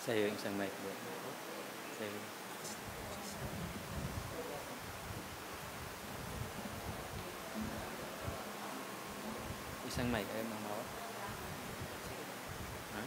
Sa'yo yung isang mic doon. Sa'yo. Isang mic, ayaw mo mawak? Ha?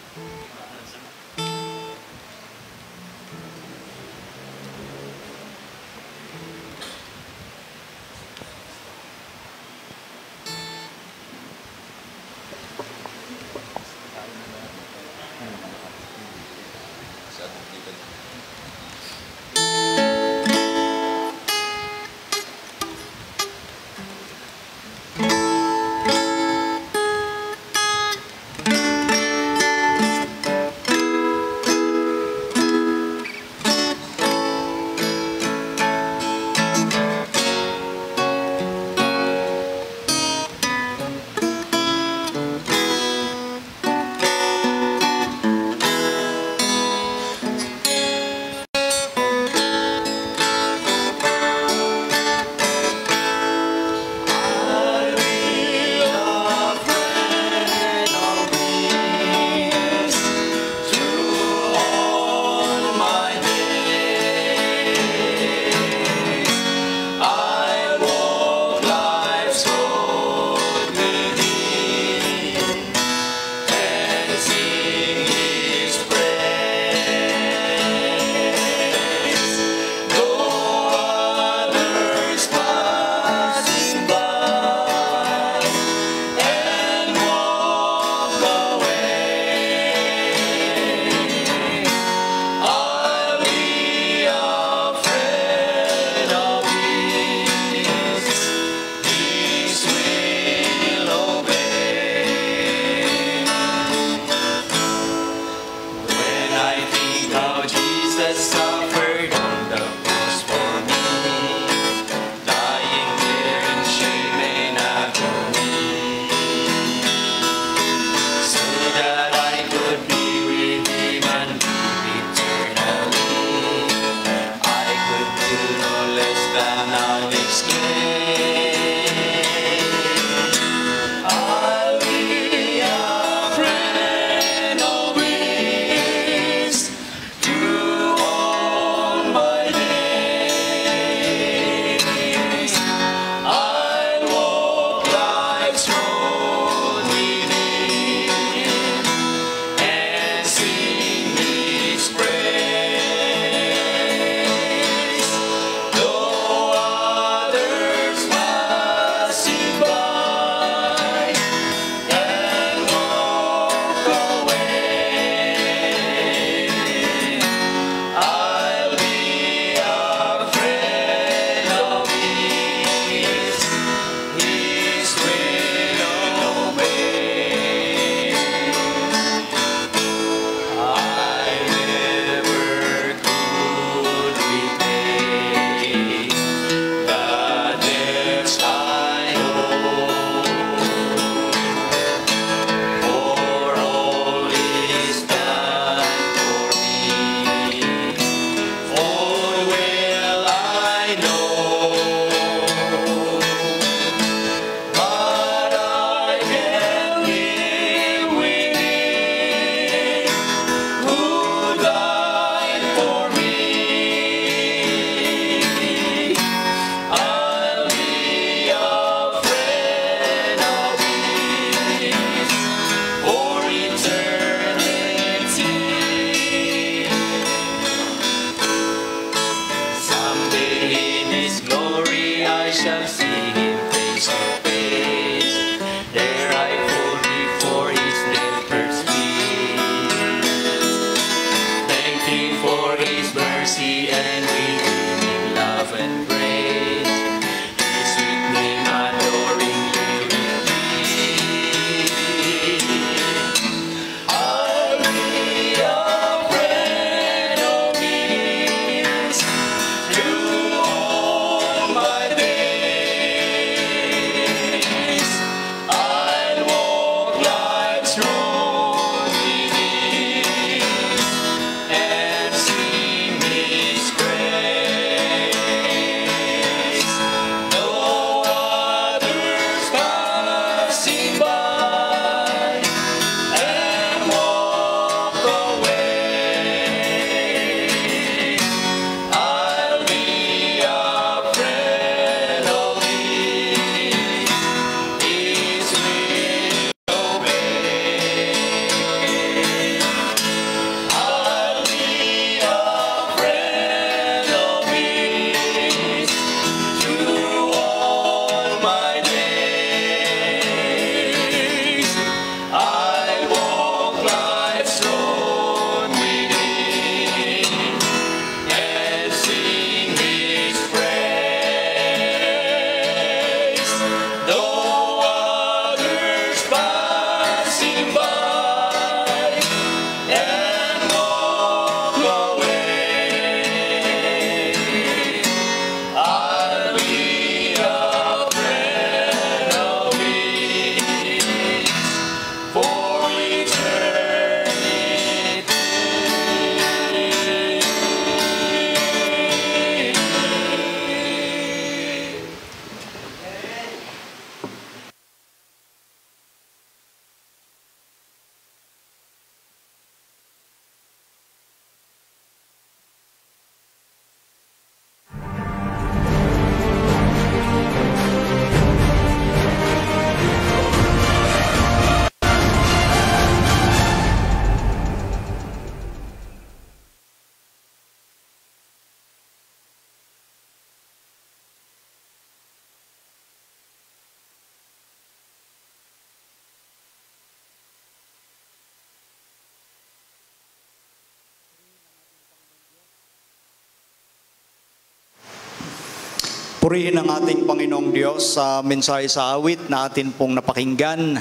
Purihin ang ating Panginoong Diyos sa mensahe sa awit na atin pong napakinggan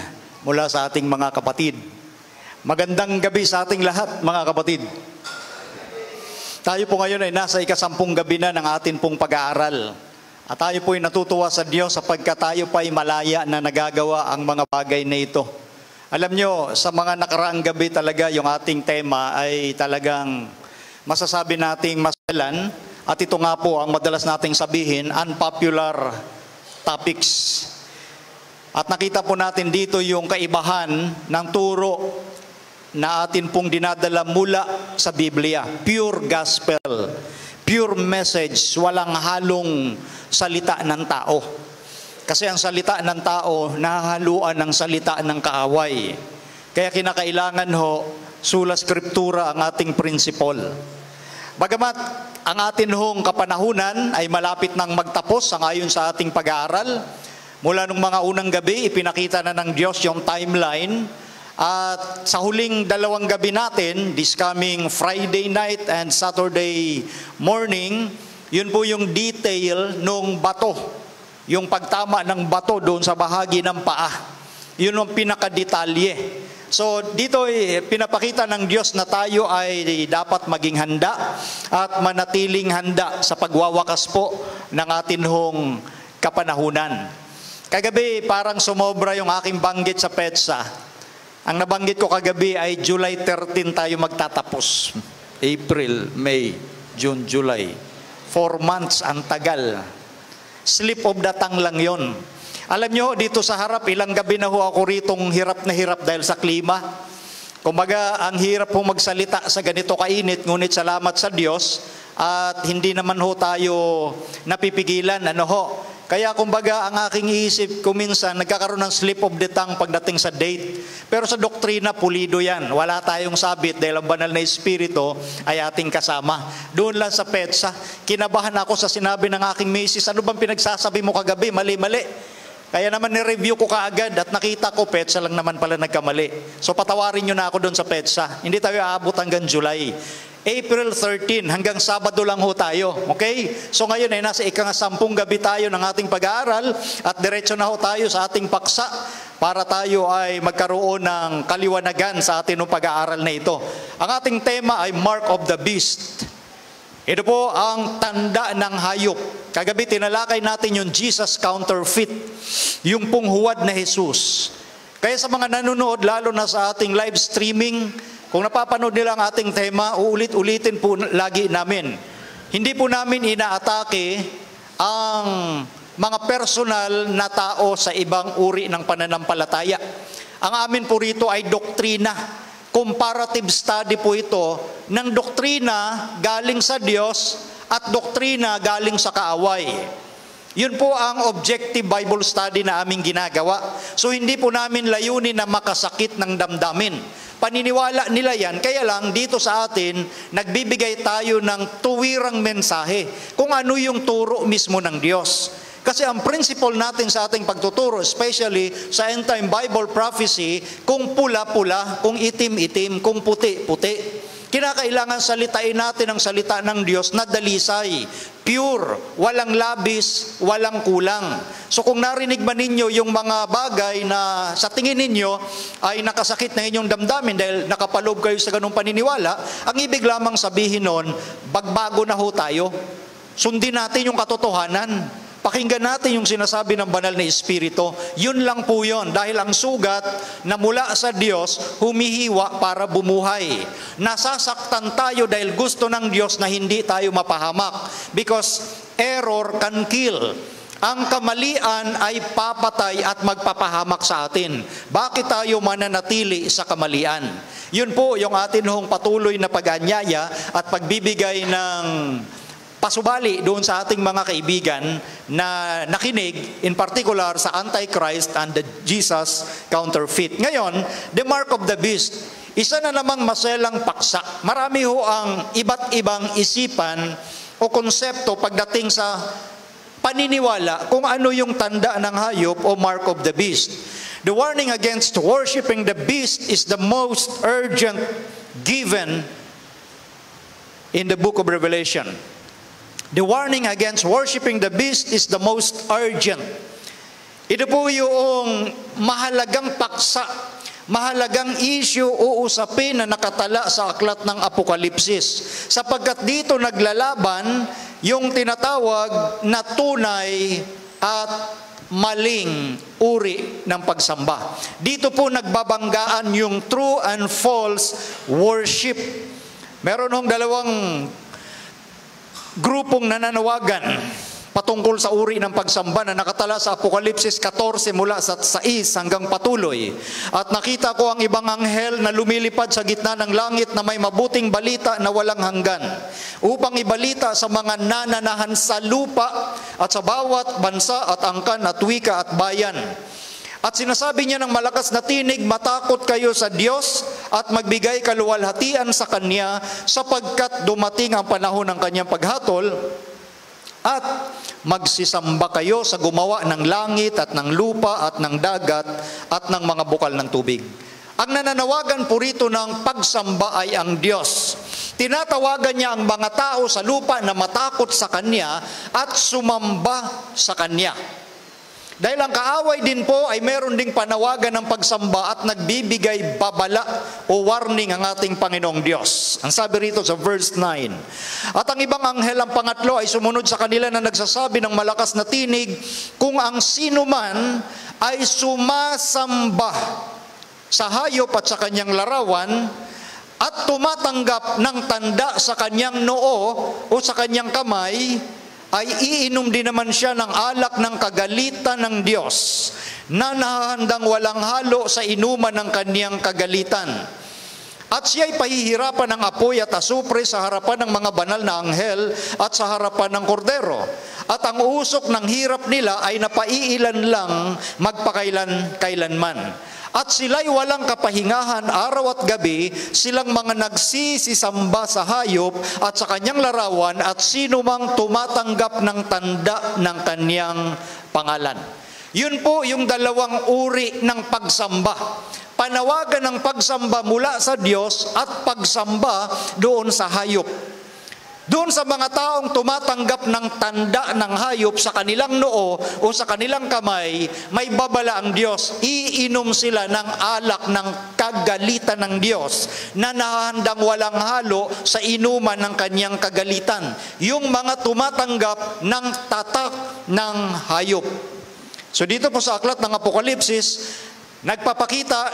mula sa ating mga kapatid. Magandang gabi sa ating lahat, mga kapatid. Tayo po ngayon ay nasa ika-10 gabi na ng atin pong pag-aaral. At tayo po ay natutuwa sa Diyos sapagkat tayo pa ay malaya na nagagawa ang mga bagay na ito. Alam nyo, sa mga nakaraang gabi talaga yung ating tema ay talagang masasabi nating masalan. At ito nga po ang madalas nating sabihin, unpopular topics. At nakita po natin dito yung kaibahan ng turo na atin pong dinadala mula sa Biblia. Pure gospel, pure message, walang halong salita ng tao. Kasi ang salita ng tao, nahahaluan ng salita ng kaaway. Kaya kinakailangan sula skriptura ang ating prinsipal. Bagamat ang atin kapanahunan ay malapit nang magtapos ayon sa ating pag-aaral, mula nung mga unang gabi, ipinakita na ng Diyos yung timeline. At sa huling 2 gabi natin, this coming Friday night and Saturday morning, yun po yung detail nung bato. Yung pagtama ng bato doon sa bahagi ng paa. Yun ang pinakadetalye. So dito pinapakita ng Diyos na tayo ay dapat maging handa at manatiling handa sa pagwawakas po ng atin kapanahunan. Kagabi parang sumobra yung aking banggit sa PEDSA. Ang nabanggit ko kagabi ay July 13 tayo magtatapos. April, May, June, July. 4 months ang tagal. Slip of the tongue lang yon. Alam nyo, dito sa harap, ilang gabi na ako ritong hirap na hirap dahil sa klima. Kumbaga, ang hirap magsalita sa ganito kainit, ngunit salamat sa Diyos at hindi naman tayo napipigilan. Kaya kumbaga, ang aking isip ko minsan, nagkakaroon ng slip of the tongue pagdating sa date. Pero sa doktrina, pulido yan. Wala tayong sabit dahil ang banal na espiritu ay ating kasama. Doon lang sa PEDSA, kinabahan ako sa sinabi ng aking misis, ano bang pinagsasabi mo kagabi? Mali-mali. Kaya naman ni-review ko kaagad at nakita ko, PEDSA lang naman pala nagkamali. So patawarin nyo na ako doon sa PEDSA. Hindi tayo aabot hanggang July. April 13 hanggang Sabado lang tayo. Okay? So ngayon ay nasa ika-10 gabi tayo ng ating pag-aaral at diretso na tayo sa ating paksa para tayo ay magkaroon ng kaliwanagan sa ating pag-aaral na ito. Ang ating tema ay Mark of the Beast. Ito po ang tanda ng hayop. Kagabi tinalakay natin yung Jesus counterfeit, yung pong huwad na Jesus. Kaya sa mga nanonood, lalo na sa ating live streaming, kung napapanood nila ang ating tema, uulit-ulitin po lagi namin. Hindi po namin inaatake ang mga personal na tao sa ibang uri ng pananampalataya. Ang amin po rito ay doktrina. Comparative study po ito ng doktrina galing sa Diyos at doktrina galing sa kaaway. Yun po ang objective Bible study na aming ginagawa. So hindi po namin layunin na makasakit ng damdamin. Paniniwala nila yan, kaya lang dito sa atin, nagbibigay tayo ng tuwirang mensahe kung ano yung turo mismo ng Diyos. Kasi ang principle natin sa ating pagtuturo, especially sa end-time Bible prophecy, kung pula-pula, kung itim-itim, kung puti-puti. Kinakailangan salitain natin ang salita ng Diyos na dalisay, pure, walang labis, walang kulang. So kung narinig man ninyo yung mga bagay na sa tingin ninyo ay nakasakit na inyong damdamin dahil nakapaloob kayo sa ganung paniniwala, ang ibig lamang sabihin nun, bagbago na tayo. Sundin natin yung katotohanan. Pakinggan natin yung sinasabi ng banal na espiritu. Yun lang po yun. Dahil ang sugat na mula sa Diyos, humihiwa para bumuhay. Nasasaktan tayo dahil gusto ng Diyos na hindi tayo mapahamak. Because error can kill. Ang kamalian ay papatay at magpapahamak sa atin. Bakit tayo mananatili sa kamalian? Yun po yung atin patuloy na pag-anyaya at pagbibigay ng pasubali doon sa ating mga kaibigan na nakinig, in particular sa Antichrist and the Jesus counterfeit. Ngayon, the mark of the beast, isa na namang maselang paksa. Marami ang iba't ibang isipan o konsepto pagdating sa paniniwala kung ano yung tanda ng hayop o mark of the beast. The warning against worshiping the beast is the most urgent given in the book of Revelation. The warning against worshiping the beast is the most urgent. Ito po yung mahalagang paksa, mahalagang issue o usapin na nakatala sa aklat ng Apokalipsis. Sapagkat dito naglalaban yung tinatawag na tunay at maling uri ng pagsamba. Dito po nagbabanggaan yung true and false worship. Meron hong dalawang grupong nananawagan patungkol sa uri ng pagsamba na nakatala sa Apokalipsis 14 mula sa 6 hanggang patuloy. At nakita ko ang ibang anghel na lumilipad sa gitna ng langit na may mabuting balita na walang hanggan, upang ibalita sa mga nananahan sa lupa at sa bawat bansa at angkan at wika at bayan. At sinasabi niya ng malakas na tinig, matakot kayo sa Diyos at magbigay kaluwalhatian sa Kanya, sapagkat dumating ang panahon ng Kanyang paghatol, at magsisamba kayo sa gumawa ng langit at ng lupa at ng dagat at ng mga bukal ng tubig. Ang nananawagan po rito ng pagsamba ay ang Diyos. Tinatawagan niya ang mga tao sa lupa na matakot sa Kanya at sumamba sa Kanya. Dahil ang kaaway din po ay meron ding panawagan ng pagsamba at nagbibigay babala o warning ang ating Panginoong Diyos. Ang sabi rito sa verse 9, at ang ibang anghel, ang pangatlo, ay sumunod sa kanila na nagsasabi ng malakas na tinig, kung ang sino man ay sumasamba sa hayop at sa kanyang larawan at tumatanggap ng tanda sa kanyang noo o sa kanyang kamay, ay iinom din naman siya ng alak ng kagalitan ng Diyos, na nahahandang walang halo sa inuman ng kaniyang kagalitan. At siya'y pahihirapan ng apoy at asupre sa harapan ng mga banal na anghel at sa harapan ng kordero. At ang usok ng hirap nila ay napaiilan lang magpakailan-kailanman. At sila'y walang kapahingahan araw at gabi, silang mga nagsisisamba sa hayop at sa kanyang larawan at sino mang tumatanggap ng tanda ng kanyang pangalan. Yun po yung dalawang uri ng pagsamba. Panawagan ng pagsamba mula sa Diyos at pagsamba doon sa hayop. Doon sa mga taong tumatanggap ng tanda ng hayop sa kanilang noo o sa kanilang kamay, may babala ang Diyos. Iinom sila ng alak ng kagalitan ng Diyos na nahahandang walang halo sa inuman ng kanyang kagalitan. Yung mga tumatanggap ng tatak ng hayop. So dito po sa aklat ng Apokalipsis, nagpapakita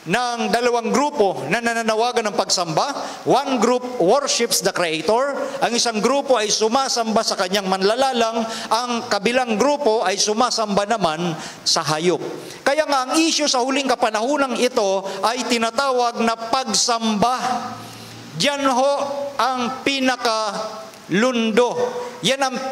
ng dalawang grupo na nananawagan ng pagsamba. One group worships the Creator. Ang isang grupo ay sumasamba sa kanyang manlalalang. Ang kabilang grupo ay sumasamba naman sa hayop. Kaya nga ang issue sa huling kapanahunang ito ay tinatawag na pagsamba. Diyan ho ang pinakalundo. Yan ang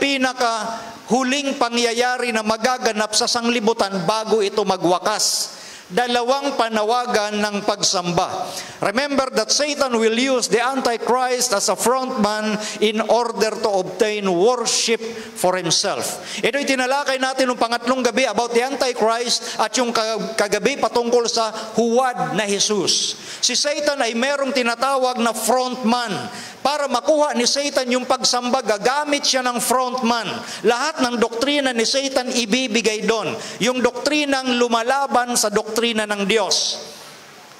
huling pangyayari na magaganap sa sanglibutan bago ito magwakas. Dalawang panawagan ng pagsamba. Remember that Satan will use the Antichrist as a frontman in order to obtain worship for himself. Ito'y tinalakay natin noong pangatlong gabi about the Antichrist at yung kagabi patungkol sa huwad na Jesus. Si Satan ay merong tinatawag na frontman. Para makuha ni Satan yung pagsamba, gagamit siya ng frontman. Lahat ng doktrina ni Satan ibibigay doon. Yung doktrinang lumalaban sa doktrina ng Diyos.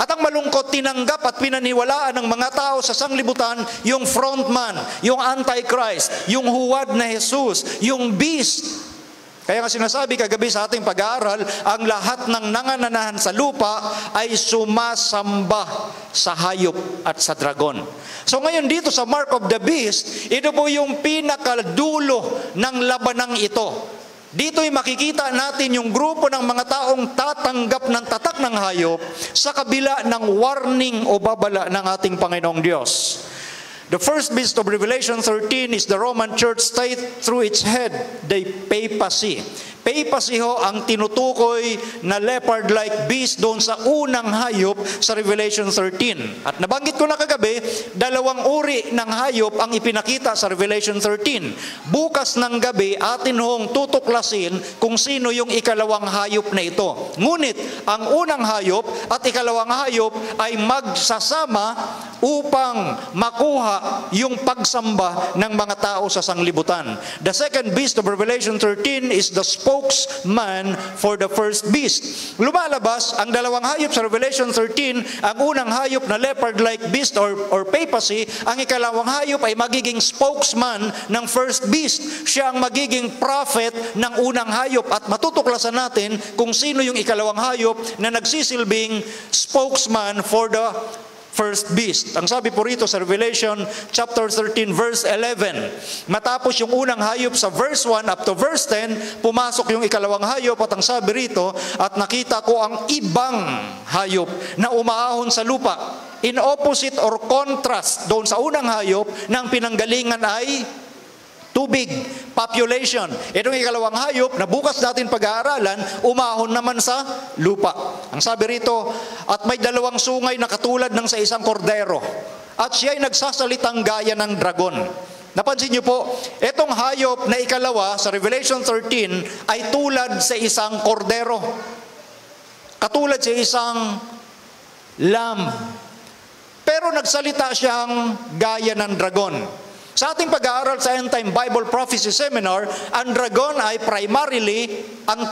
At ang malungkot, tinanggap at pinaniwalaan ng mga tao sa sanglibutan yung frontman, yung Antichrist, yung huwad na Jesus, yung beast. Kaya nga sinasabi kagabi sa ating pag-aaral, ang lahat ng nangananahan sa lupa ay sumasamba sa hayop at sa dragon. So ngayon dito sa Mark of the Beast, ito po yung pinakadulo ng labanang ito. Dito'y makikita natin yung grupo ng mga taong tatanggap ng tatak ng hayop sa kabila ng warning o babala ng ating Panginoong Diyos. The first beast of Revelation 13 is the Roman Church state through its head, the papacy. Papacy ho ang tinutukoy na leopard-like beast doon sa unang hayop sa Revelation 13. At nabanggit ko na kagabi, dalawang uri ng hayop ang ipinakita sa Revelation 13. Bukas ng gabi, atin hong tutuklasin kung sino yung ikalawang hayop na ito. Ngunit, ang unang hayop at ikalawang hayop ay magsasama upang makuha yung pagsamba ng mga tao sa sanglibutan. The second beast of Revelation 13 is the spokesman for the first beast. Lumalabas ang dalawang hayop sa Revelation 13, ang unang hayop na leopard-like beast or papacy, ang ikalawang hayop ay magiging spokesman ng first beast. Siya ang magiging prophet ng unang hayop at matutuklasan natin kung sino yung ikalawang hayop na nagsisilbing spokesman for the first beast. Ang sabi po rito sa Revelation chapter 13 verse 11, matapos yung unang hayop sa verse 1 up to verse 10, pumasok yung ikalawang hayop at ang sabi rito, at nakita ko ang ibang hayop na umaahon sa lupa. In opposite or contrast doon sa unang hayop, ng pinanggalingan ay tubig, population. Itong ikalawang hayop na bukas natin pag-aaralan, umahon naman sa lupa. Ang sabi rito, at may dalawang sungay na katulad ng sa isang kordero, at siya ay nagsasalitang gaya ng dragon. Napansin niyo po, itong hayop na ikalawa sa Revelation 13 ay tulad sa isang kordero. Katulad sa isang lamb. Pero nagsalita siyang gaya ng dragon. Sa ating pag-aaral sa End Time Bible Prophecy Seminar, ang dragon ay primarily, ang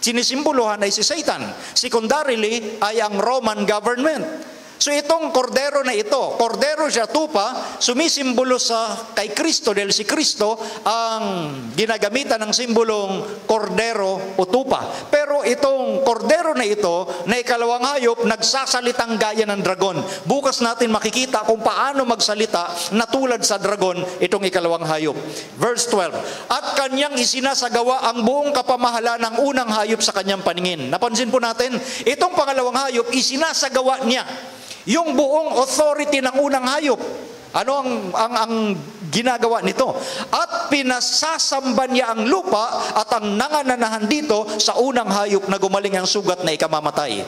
sinisimboluhan ay si Satan. Secondarily ay ang Roman government. So itong kordero na ito, kordero siya tupa, sumisimbolo kay Kristo dahil si Kristo ang ginagamitan ng simbolong kordero o tupa. Pero itong kordero na ito, na ikalawang hayop, nagsasalitang gaya ng dragon. Bukas natin makikita kung paano magsalita na tulad sa dragon itong ikalawang hayop. Verse 12, at kanyang isinasagawa ang buong kapamahalan ng unang hayop sa kanyang paningin. Napansin po natin, itong pangalawang hayop, isinasagawa niya yung buong authority ng unang hayop. Ano ang ginagawa nito? At pinasasamba niya ang lupa at ang nangananahan dito sa unang hayop na gumaling ang sugat na ikamamatay.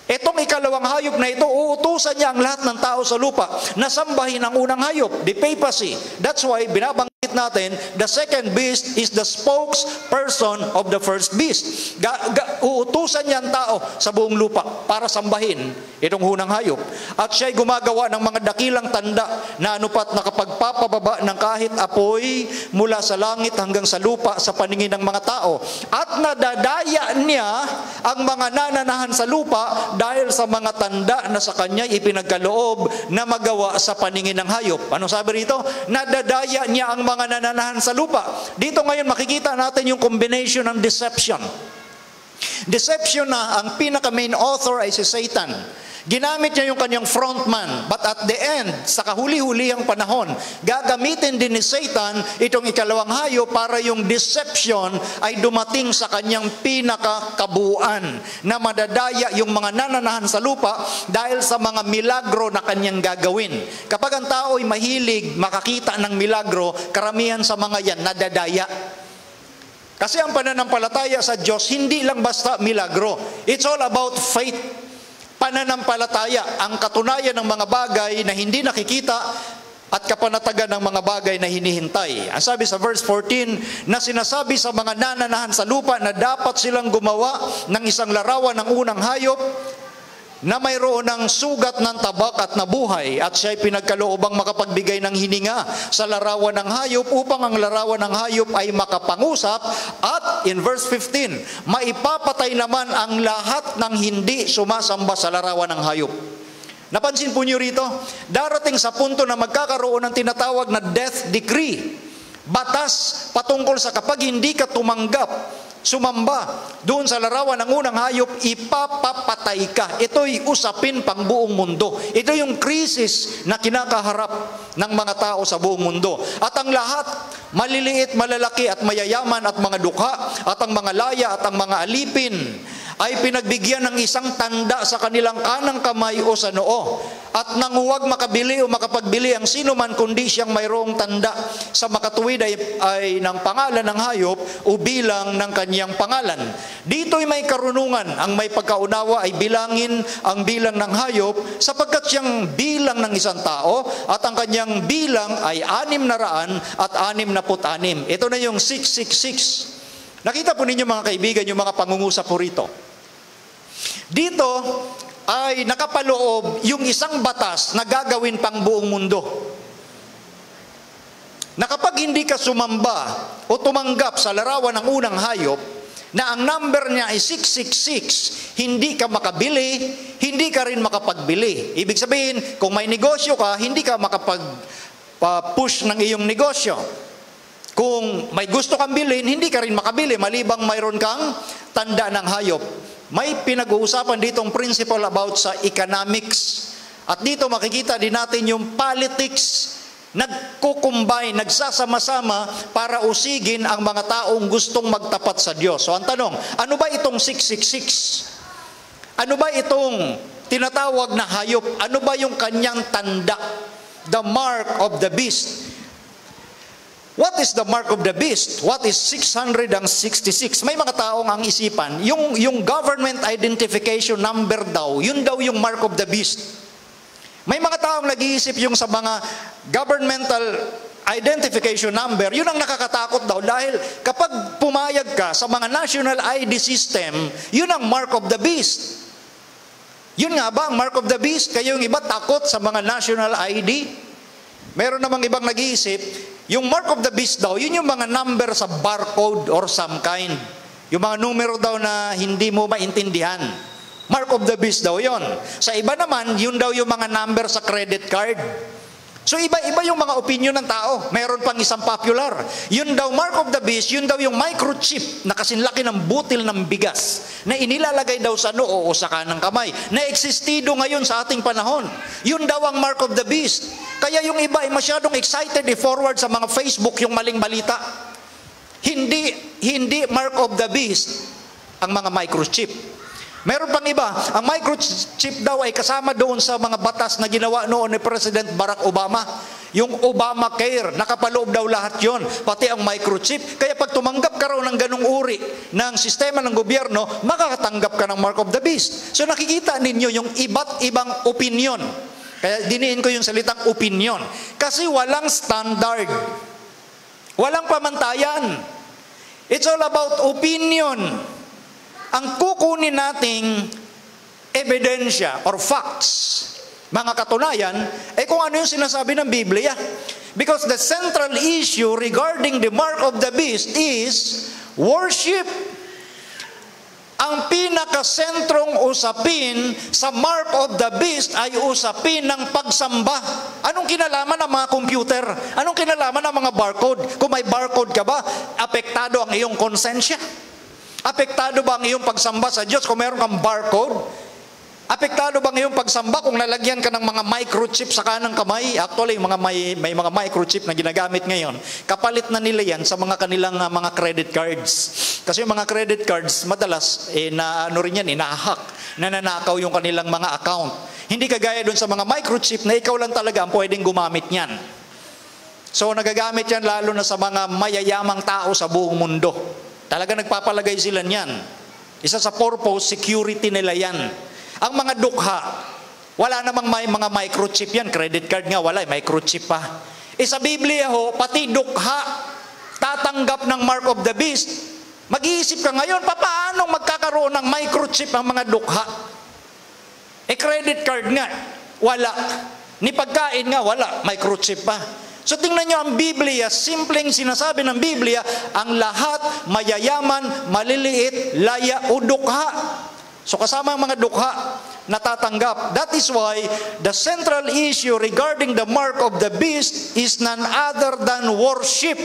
Itong ikalawang hayop na ito, uutusan niya ang lahat ng tao sa lupa na sambahin ang unang hayop, the papacy. That's why binabanggit natin, the second beast is the spokesperson of the first beast. Uutusan niya ang tao sa buong lupa para sambahin itong unang hayop. At siya'y gumagawa ng mga dakilang tanda na anupat nakapagpapababa ng kahit apoy mula sa langit hanggang sa lupa sa paningin ng mga tao. At nadadaya niya ang mga nananahan sa lupa dahil sa mga tanda na sa kanya ipinagkaloob na magawa sa paningin ng hayop. Ano sabi rito? Nadadaya niya ang mga nananahan sa lupa. Dito ngayon makikita natin yung combination ng deception. Deception na ang pinaka-main author ay si Satan. Ginamit niya yung kanyang frontman, but at the end, sa kahuli-hulihang panahon, gagamitin din ni Satan itong ikalawang hayop para yung deception ay dumating sa kanyang pinakakabuuan na madadaya yung mga nananahan sa lupa dahil sa mga milagro na kanyang gagawin. Kapag ang tao ay mahilig makakita ng milagro, karamihan sa mga yan nadadaya. Kasi ang pananampalataya sa Diyos, hindi lang basta milagro. It's all about faith. Pananampalataya, ang katunayan ng mga bagay na hindi nakikita at kapanatagan ng mga bagay na hinihintay. Ang sabi sa verse 14, na sinasabi sa mga nananahan sa lupa na dapat silang gumawa ng isang larawan ng unang hayop na mayroon ng sugat ng tabak at nabuhay, at siya'y pinagkaloobang makapagbigay ng hininga sa larawan ng hayop upang ang larawan ng hayop ay makapangusap, at in verse 15, maipapatay naman ang lahat ng hindi sumasamba sa larawan ng hayop. Napansin po niyo rito, darating sa punto na magkakaroon ng tinatawag na death decree, batas patungkol sa kapag hindi ka tumanggap, sumamba doon sa larawan ng unang hayop, ipapapatay ka. Ito'y usapin pang buong mundo. Ito yung krisis na kinakaharap ng mga tao sa buong mundo. At ang lahat, maliliit, malalaki at mayayaman at mga dukha at ang mga laya at ang mga alipin ay pinagbigyan ng isang tanda sa kanilang kanang kamay o sa noo, at nang huwag makabili o makapagbili ang sino man kundi siyang mayroong tanda sa makatuwid ay ng pangalan ng hayop o bilang ng kanyang pangalan. Dito'y may karunungan, ang may pagkaunawa ay bilangin ang bilang ng hayop sapagkat siyang bilang ng isang tao at ang kanyang bilang ay 666. Ito na yung 666. Nakita po ninyo mga kaibigan yung mga pangungusap po rito. Dito, ay nakapaloob yung isang batas na gagawin pang buong mundo. Na kapag hindi ka sumamba o tumanggap sa larawan ng unang hayop, na ang number niya ay 666, hindi ka makabili, hindi ka rin makapagbili. Ibig sabihin, kung may negosyo ka, hindi ka makapag-push ng iyong negosyo. Kung may gusto kang bilhin, hindi ka rin makabili, malibang mayroon kang tanda ng hayop. May pinag-uusapan ditong principle about sa economics. At dito makikita din natin yung politics, nagkukumbay, nagsasama-sama para usigin ang mga taong gustong magtapat sa Diyos. So ang tanong, ano ba itong 666? Ano ba itong tinatawag na hayop? Ano ba yung kanyang tanda? The mark of the beast. What is the mark of the beast? What is 666? May mga taong ang isipan, yung government identification number daw, yun daw yung mark of the beast. May mga taong nag-iisip yung sa mga governmental identification number, yun ang nakakatakot daw dahil kapag pumayag ka sa mga national ID system, yun ang mark of the beast. Yun nga ba ang mark of the beast? Kaya yung iba takot sa mga national ID? Meron namang ibang nag-iisip, yung mark of the beast daw, yun yung mga number sa barcode or some kind. Yung mga numero daw na hindi mo maintindihan. Mark of the beast daw yon. Sa iba naman, yun daw yung mga number sa credit card. So iba-iba yung mga opinion ng tao. Meron pang isang popular. Yun daw mark of the beast, yun daw yung microchip na kasinlaki ng butil ng bigas na inilalagay daw sa noo o sa kanang kamay na existido ngayon sa ating panahon. Yun daw ang mark of the beast. Kaya yung iba ay masyadong excited i-forward sa mga Facebook yung maling balita. Hindi mark of the beast ang mga microchip. Meron pang iba, ang microchip daw ay kasama doon sa mga batas na ginawa noon ni President Barack Obama. Yung Obamacare, nakapaloob daw lahat yon, pati ang microchip. Kaya pag tumanggap ka raw ng ganung uri ng sistema ng gobyerno, makakatanggap ka ng mark of the beast. So nakikita ninyo yung iba't ibang opinion. Kaya diniin ko yung salitang opinion. Kasi walang standard. Walang pamantayan. It's all about opinion. Ang kukunin nating ebidensya or facts, mga katunayan, ay kung ano yung sinasabi ng Biblia. Because the central issue regarding the mark of the beast is worship. Ang pinakasentrong usapin sa mark of the beast ay usapin ng pagsamba. Anong kinalaman ng mga computer? Anong kinalaman ng mga barcode? Kung may barcode ka ba, apektado ang iyong konsensya? Apektado ba ang iyong pagsamba sa Diyos kung meron kang barcode? Apektado ba ang iyong pagsamba kung lalagyan ka ng mga microchip sa kanang kamay? Actually, may mga microchip na ginagamit ngayon. Kapalit na nila yan sa mga kanilang mga credit cards. Kasi yung mga credit cards, madalas, inahack, nananakaw yung kanilang mga account. Hindi kagaya dun sa mga microchip na ikaw lang talaga ang pwedeng gumamit niyan. So, nagagamit yan lalo na sa mga mayayamang tao sa buong mundo. Talaga nagpapalagay sila niyan. Isa sa purpose, security nila yan. Ang mga dukha, wala namang may mga microchip yan. Credit card nga, wala, microchip pa. Sa Biblia ho, pati dukha, tatanggap ng mark of the beast. Mag-iisip ka ngayon, paano magkakaroon ng microchip ang mga dukha? Credit card nga, wala. Ni pagkain nga, wala, microchip pa. So tingnan nyo ang Biblia, simpleng sinasabi ng Biblia, ang lahat mayayaman, maliliit, laya o dukha. So kasama ang mga dukha natatanggap. That is why the central issue regarding the mark of the beast is none other than worship.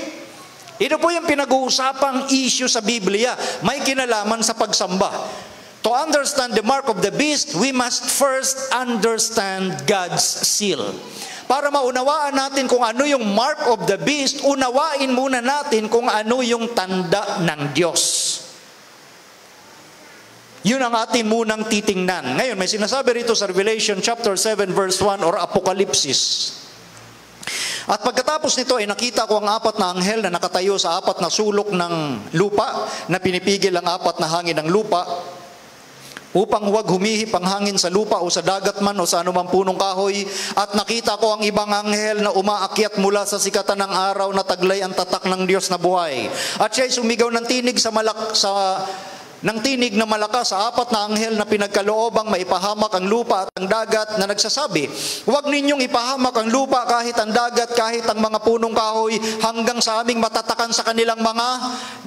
Ito po yung pinag-uusapang issue sa Biblia. May kinalaman sa pagsamba. To understand the mark of the beast, we must first understand God's seal. Para maunawaan natin kung ano yung mark of the beast, unawain muna natin kung ano yung tanda ng Diyos. Yun ang atin munang titingnan. Ngayon, may sinasabi rito sa Revelation chapter 7 verse 1 or Apokalipsis. At pagkatapos nito ay nakita ko ang apat na anghel na nakatayo sa apat na sulok ng lupa, na pinipigil ang apat na hangin ng lupa, upang huwag humihip ang hangin sa lupa o sa dagat man o sa anumang punong kahoy. At nakita ko ang ibang anghel na umaakyat mula sa sikatan ng araw na taglay ang tatak ng Diyos na buhay. At siya'y sumigaw ng tinig ng tinig na malakas sa 4 na anghel na pinagkaloobang maipahamak ang lupa at ang dagat na nagsasabi, huwag ninyong ipahamak ang lupa kahit ang dagat, kahit ang mga punong kahoy, hanggang sa aming matatakan sa kanilang mga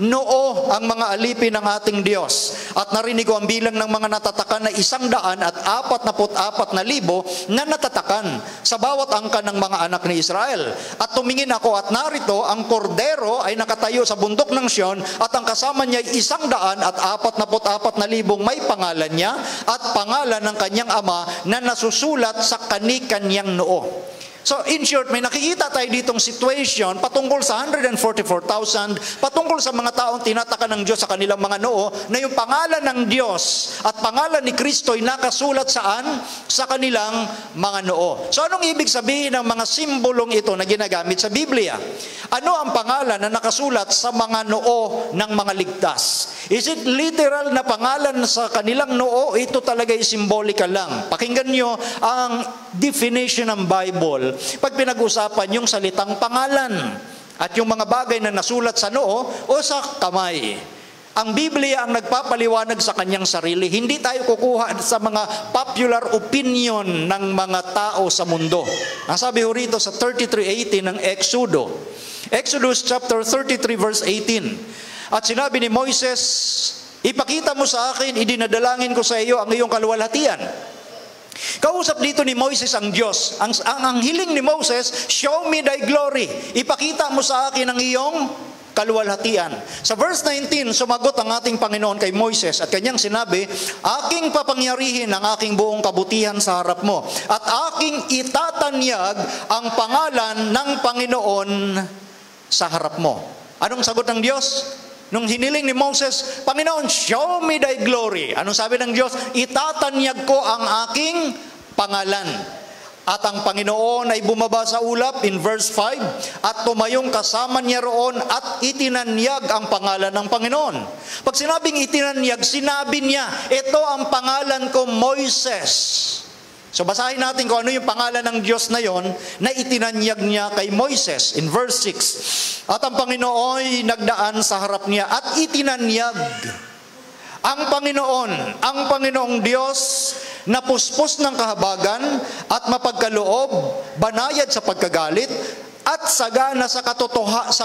noo ang mga alipin ng ating Diyos. At narinig ko ang bilang ng mga natatakan na 144,000 na natatakan sa bawat angkan ng mga anak ni Israel. At tumingin ako at narito ang kordero ay nakatayo sa bundok ng Sion at ang kasama niya ay 144,000 may pangalan niya at pangalan ng kanyang ama na nasusulat sa kani-kanyang noo. So in short, may nakikita tayo ditong situation patungkol sa 144,000, patungkol sa mga taong tinataka ng Diyos sa kanilang mga noo, na yung pangalan ng Diyos at pangalan ni Kristo ay nakasulat saan? Sa kanilang mga noo. So anong ibig sabihin ng mga simbolong ito na ginagamit sa Biblia? Ano ang pangalan na nakasulat sa mga noo ng mga ligtas? Is it literal na pangalan sa kanilang noo? Ito talaga ay symbolical lang. Pakinggan nyo ang definition ng Bible pag pinag-usapan yung salitang pangalan at yung mga bagay na nasulat sa noo o sa kamay. Ang Biblia ang nagpapaliwanag sa kanyang sarili. Hindi tayo kukuha sa mga popular opinion ng mga tao sa mundo. Ang sabi ho rito sa 33:18 ng Exodus chapter 33 verse 18. At sinabi ni Moises, ipakita mo sa akin, idinadalangin ko sa iyo ang iyong kaluwalhatian. Kausap dito ni Moises ang Diyos. Ang hiling ni Moses, show me thy glory. Ipakita mo sa akin ang iyong kaluwalhatian. Sa verse 19, sumagot ang ating Panginoon kay Moises at kanyang sinabi, aking papangyarihin ang aking buong kabutihan sa harap mo at aking itatanyag ang pangalan ng Panginoon sa harap mo. Anong sagot ng Diyos? Nung hiniling ni Moses, Panginoon, show me thy glory. Anong sabi ng Diyos? Itatanyag ko ang aking pangalan. At ang Panginoon ay bumaba sa ulap in verse 5, at tumayong kasama niya roon at itinanyag ang pangalan ng Panginoon. Pag sinabing itinanyag, sinabi niya, ito ang pangalan ko, Moises. So basahin natin kung ano yung pangalan ng Diyos na yon na itinanyag niya kay Moises in verse 6. At ang Panginoon ay nagdaan sa harap niya at itinanyag ang Panginoong Diyos na puspos ng kahabagan at mapagkaloob, banayad sa pagkagalit, at sagana sa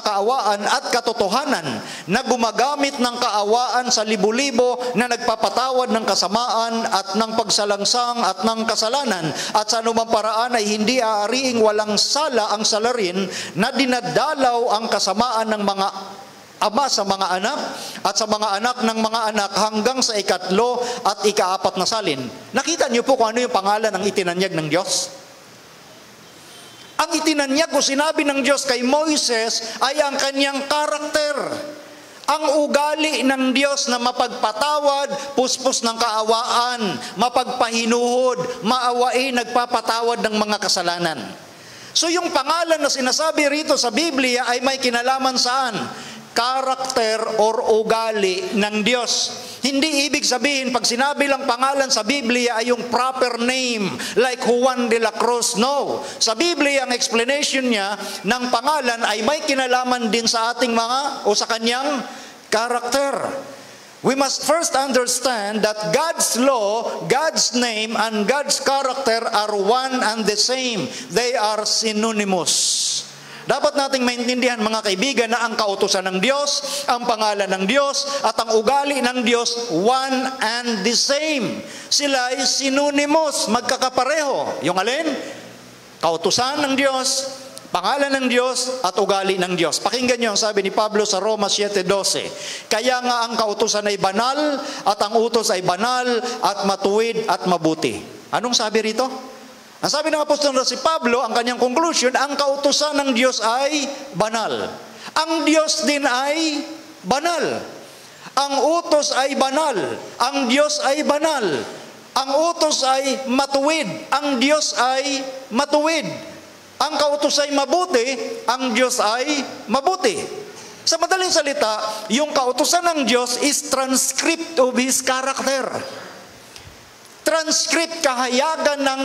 kaawaan at katotohanan, na gumagamit ng kaawaan sa libo-libo, na nagpapatawad ng kasamaan at ng pagsalangsang at ng kasalanan, at sa anumang paraan ay hindi aariing walang sala ang salarin, na dinadalaw ang kasamaan ng mga ama sa mga anak at sa mga anak ng mga anak hanggang sa 3 at 4 na salin. Nakita niyo po kung ano yung pangalan ng itinanyag ng Diyos? Ang itinanyag ko, sinabi ng Diyos kay Moises, ay ang kanyang karakter. Ang ugali ng Diyos na mapagpatawad, puspos ng kaawaan, mapagpahinuhod, maawain, nagpapatawad ng mga kasalanan. So yung pangalan na sinasabi rito sa Biblia ay may kinalaman saan? Karakter or ugali ng Diyos. Hindi ibig sabihin, pag sinabi lang pangalan sa Biblia ay yung proper name, like Juan de la Cruz. No. Sa Biblia, ang explanation niya ng pangalan ay may kinalaman din sa ating mga, o sa kanyang karakter. We must first understand that God's law, God's name, and God's character are one and the same. They are synonymous. Dapat nating maintindihan, mga kaibigan, na ang kautusan ng Diyos, ang pangalan ng Diyos, at ang ugali ng Diyos, one and the same. Sila ay synonymous, magkakapareho. Yung alin? Kautusan ng Diyos, pangalan ng Diyos, at ugali ng Diyos. Pakinggan niyo ang sabi ni Pablo sa Roma 7:12. Kaya nga ang kautusan ay banal, at ang utos ay banal, at matuwid, at mabuti. Anong sabi rito? Ang sabi ng apostol na si Pablo, ang kanyang conclusion, ang kautusan ng Diyos ay banal. Ang Diyos din ay banal. Ang utos ay banal. Ang Diyos ay banal. Ang utos ay matuwid. Ang Diyos ay matuwid. Ang kautos ay mabuti. Ang Diyos ay mabuti. Sa madaling salita, yung kautusan ng Diyos is transcript of His character. Transcript, kahayagan ng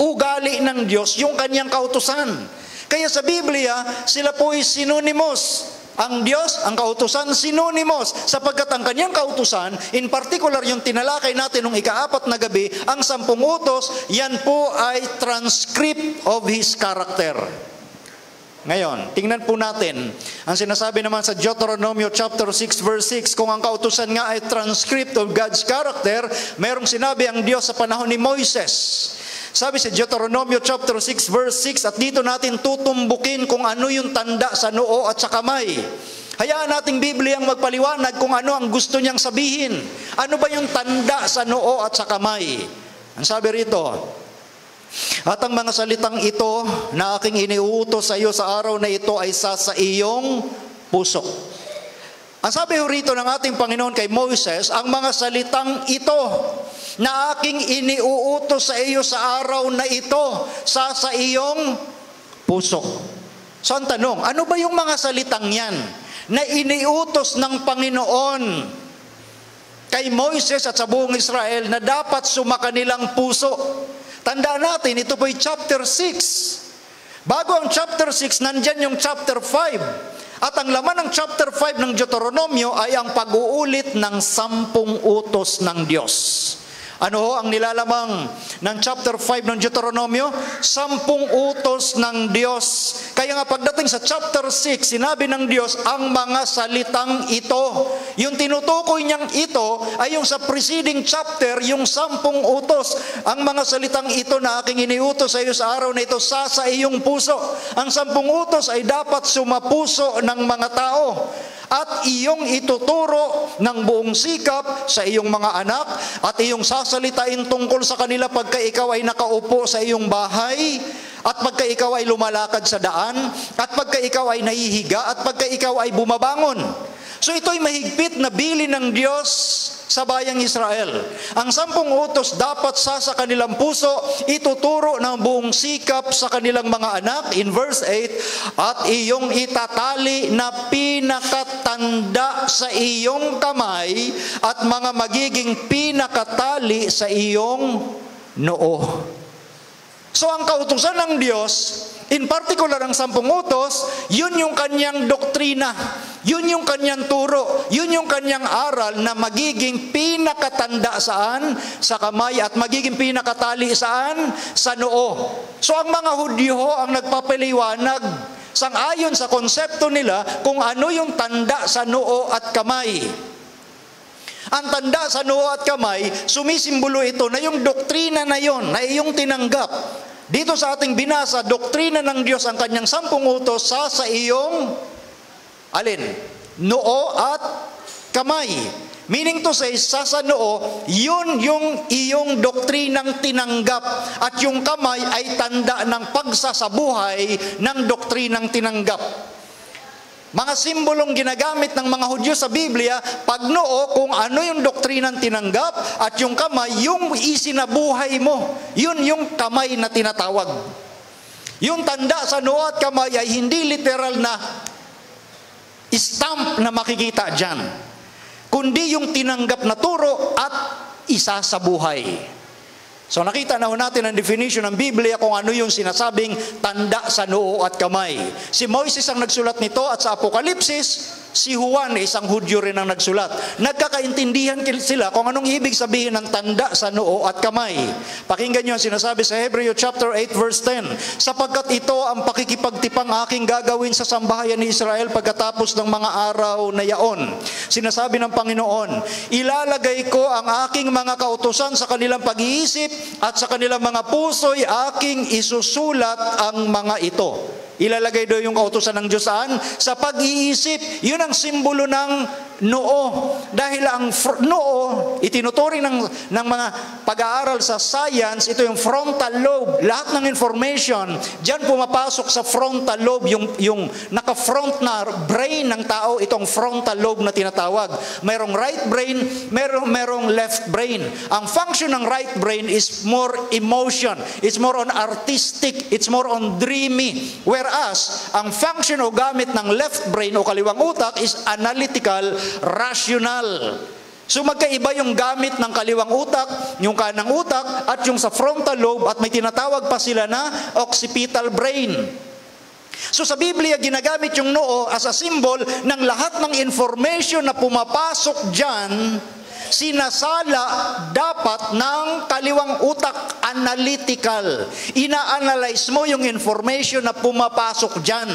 ugali ng Diyos, yung kanyang kautusan. Kaya sa Biblia, sila po ay synonymous. Ang Diyos, ang kautusan, synonymous, sapagkat ang kanyang kautusan, in particular yung tinalakay natin nung ika-4 na gabi, ang 10 utos, yan po ay transcript of His character. Ngayon, tingnan po natin, ang sinasabi naman sa Deuteronomy chapter 6 verse 6, kung ang kautusan nga ay transcript of God's character, merong sinabi ang Diyos sa panahon ni Moises. Sabi sa Deuteronomy chapter 6 verse 6, at dito natin tutumbukin kung ano yung tanda sa noo at sa kamay. Hayaan nating Biblia ang magpaliwanag kung ano ang gusto niyang sabihin. Ano ba yung tanda sa noo at sa kamay? Ang sabi rito, at ang mga salitang ito na aking iniuutos sa iyo sa araw na ito ay sa iyong puso. Ang sabi rito ng ating Panginoon kay Moises, ang mga salitang ito na aking iniuutos sa iyo sa araw na ito, sa iyong puso. So ang tanong, ano ba yung mga salitang yan na iniutos ng Panginoon kay Moises at sa buong Israel na dapat sumakanilang puso? Tandaan natin, ito po'y chapter 6. Bago ang chapter 6, nandyan yung chapter 5. At ang laman ng chapter 5 ng Deuteronomyo ay ang pag-uulit ng 10 utos ng Diyos. Ano ho ang nilalamang ng chapter 5 ng Deuteronomyo? 10 utos ng Diyos. Kaya nga pagdating sa chapter 6, sinabi ng Diyos, ang mga salitang ito. Yung tinutukoy niyang ito ay yung sa preceding chapter, yung 10 utos. Ang mga salitang ito na aking iniutos sa iyo sa araw na ito, sa iyong puso. Ang 10 utos ay dapat sumapuso ng mga tao. At iyong ituturo ng buong sikap sa iyong mga anak at iyong sasalitain tungkol sa kanila pagka ikaw ay nakaupo sa iyong bahay at pagka ikaw ay lumalakad sa daan at pagka ikaw ay nahihiga at pagka ikaw ay bumabangon. So ito'y mahigpit na bilin ng Diyos sa bayang Israel. Ang 10 utos dapat sa kanilang puso, ituturo ng buong sikap sa kanilang mga anak. In verse 8, at iyong itatali na pinakatanda sa iyong kamay at mga magiging pinakatali sa iyong noo. So ang kautusan ng Diyos, in particular ang 10 utos, yun yung kanyang doktrina, yun yung kanyang turo, yun yung kanyang aral na magiging pinakatanda saan? Sa kamay at magiging pinakatali saan? Sa noo. So ang mga Hudyo ang nagpapaliwanag sang-ayon sa konsepto nila kung ano yung tanda sa noo at kamay. Ang tanda sa noo at kamay, sumisimbolo ito na yung doktrina na yon, na iyong tinanggap. Dito sa ating binasa, doktrina ng Diyos ang kanyang 10 utos sa iyong, alin? Noo at kamay. Meaning to say, sa noo, yun yung iyong doktrinang tinanggap. At yung kamay ay tanda ng pagsasabuhay ng doktrinang tinanggap. Mga simbolong ginagamit ng mga Hudyo sa Biblia, pag noo, kung ano yung doktrinang tinanggap, at yung kamay, yung isinabuhay mo. Yun yung kamay na tinatawag. Yung tanda sa noo at kamay ay hindi literal na stamp na makikita dyan, kundi yung tinanggap na turo at isasabuhay. So nakita na ho natin ang definition ng Biblia kung ano yung sinasabing tanda sa noo at kamay. Si Moises ang nagsulat nito at sa Apokalipsis, si Juan, isang Hudyo rin ang nagsulat. Nagkakaintindihan sila kung anong ibig sabihin ng tanda sa noo at kamay. Pakinggan nyo ang sinasabi sa Hebreo chapter 8 verse 10. Sapagkat ito ang pakikipagtipang aking gagawin sa sambahayan ni Israel pagkatapos ng mga araw na yaon. Sinasabi ng Panginoon, ilalagay ko ang aking mga kautusan sa kanilang pag-iisip at sa kanilang mga puso'y aking isusulat ang mga ito. Ilalagay doon yung kautusan ng Diyos saan? Sa pag-iisip. Yun ang simbolo ng noo. Dahil ang noo, itinuturing ng mga pag-aaral sa science, ito yung frontal lobe. Lahat ng information, dyan pumapasok sa frontal lobe, yung naka-front na brain ng tao, itong frontal lobe na tinatawag. Merong right brain, merong left brain. Ang function ng right brain is more emotion. It's more on artistic. It's more on dreamy. Whereas, ang function o gamit ng left brain o kaliwang utak is analytical, rational. So magkaiba yung gamit ng kaliwang utak, yung kanang utak, at yung sa frontal lobe, at may tinatawag pa sila na occipital brain. So sa Biblia, ginagamit yung noo as a symbol ng lahat ng information na pumapasok dyan, sinasala dapat ng kaliwang utak, analytical. Ina-analyze mo yung information na pumapasok dyan.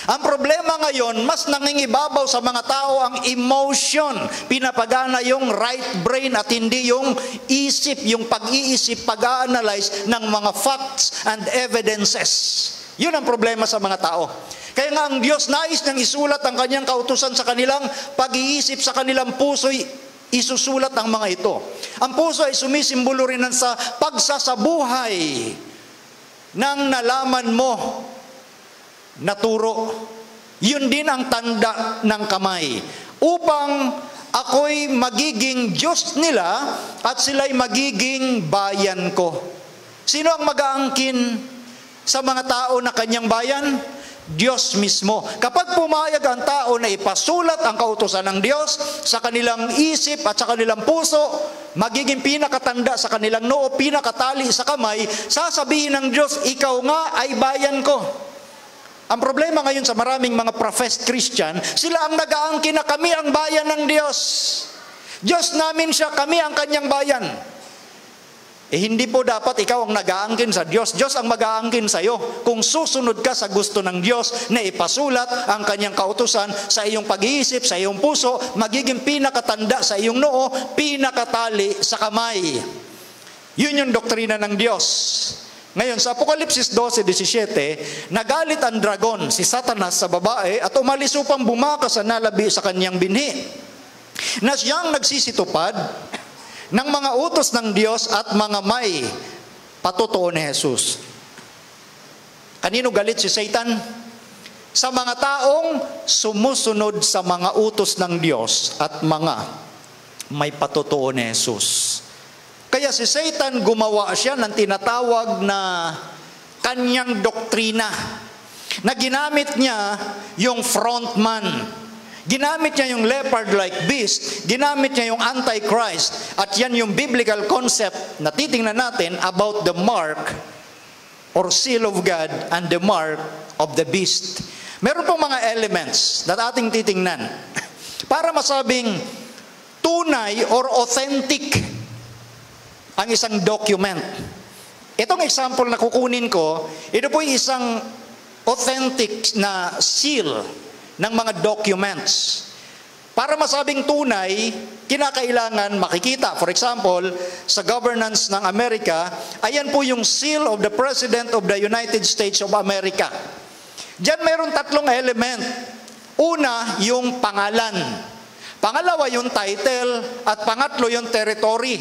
Ang problema ngayon, mas nangingibabaw sa mga tao ang emotion. Pinapagana yung right brain at hindi yung isip, yung pag-iisip, pag-analyze ng mga facts and evidences. Yun ang problema sa mga tao. Kaya nga ang Diyos nais niyang isulat ang kanyang kautusan sa kanilang pag-iisip, sa kanilang puso'y isusulat ang mga ito. Ang puso ay sumisimbolo rin sa pagsasabuhay ng nalaman mo na turo. Yun din ang tanda ng kamay. Upang ako'y magiging Diyos nila at sila'y magiging bayan ko. Sino ang mag-aangkin sa mga tao na kanyang bayan? Diyos mismo. Kapag pumayag ang tao na ipasulat ang kautusan ng Diyos sa kanilang isip at sa kanilang puso, magiging pinakatanda sa kanilang noo, pinakatali sa kamay, sasabihin ng Diyos, ikaw nga ay bayan ko. Ang problema ngayon sa maraming mga professed Christian, sila ang nag-aangkin na kami ang bayan ng Diyos. Diyos namin siya, kami ang kanyang bayan. Hindi po dapat ikaw ang nag-aangkin sa Diyos. Diyos ang mag-aangkin sa iyo. Kung susunod ka sa gusto ng Diyos na ipasulat ang kanyang kautusan sa iyong pag-iisip, sa iyong puso, magiging pinakatanda sa iyong noo, pinakatali sa kamay. Yun yung doktrina ng Diyos. Ngayon, sa Apokalipsis 12:17, nagalit ang dragon, si Satanas, sa babae at umalis upang bumakas sa nalabi sa kanyang binhi, na siyang nagsisitupad ng mga utos ng Diyos at mga may patutuo ni Jesus. Kanino galit si Satan? Sa mga taong sumusunod sa mga utos ng Diyos at mga may patutuo ni Jesus. Kaya si Satan gumawa siya ng tinatawag na kanyang doktrina, na ginamit niya yung frontman. Ginamit niya yung leopard-like beast, ginamit niya yung antichrist, at yan yung biblical concept na titingnan natin about the mark or seal of God and the mark of the beast. Meron pong mga elements na ating titingnan para masabing tunay or authentic ang isang document. Itong example na kukunin ko, ito po yung isang authentic na seal ng mga documents. Para masabing tunay, kinakailangan makikita. For example, sa governance ng Amerika, ayan po yung seal of the President of the United States of America. Diyan mayroon tatlong element. Una, yung pangalan. Pangalawa, yung title. At pangatlo, yung territory.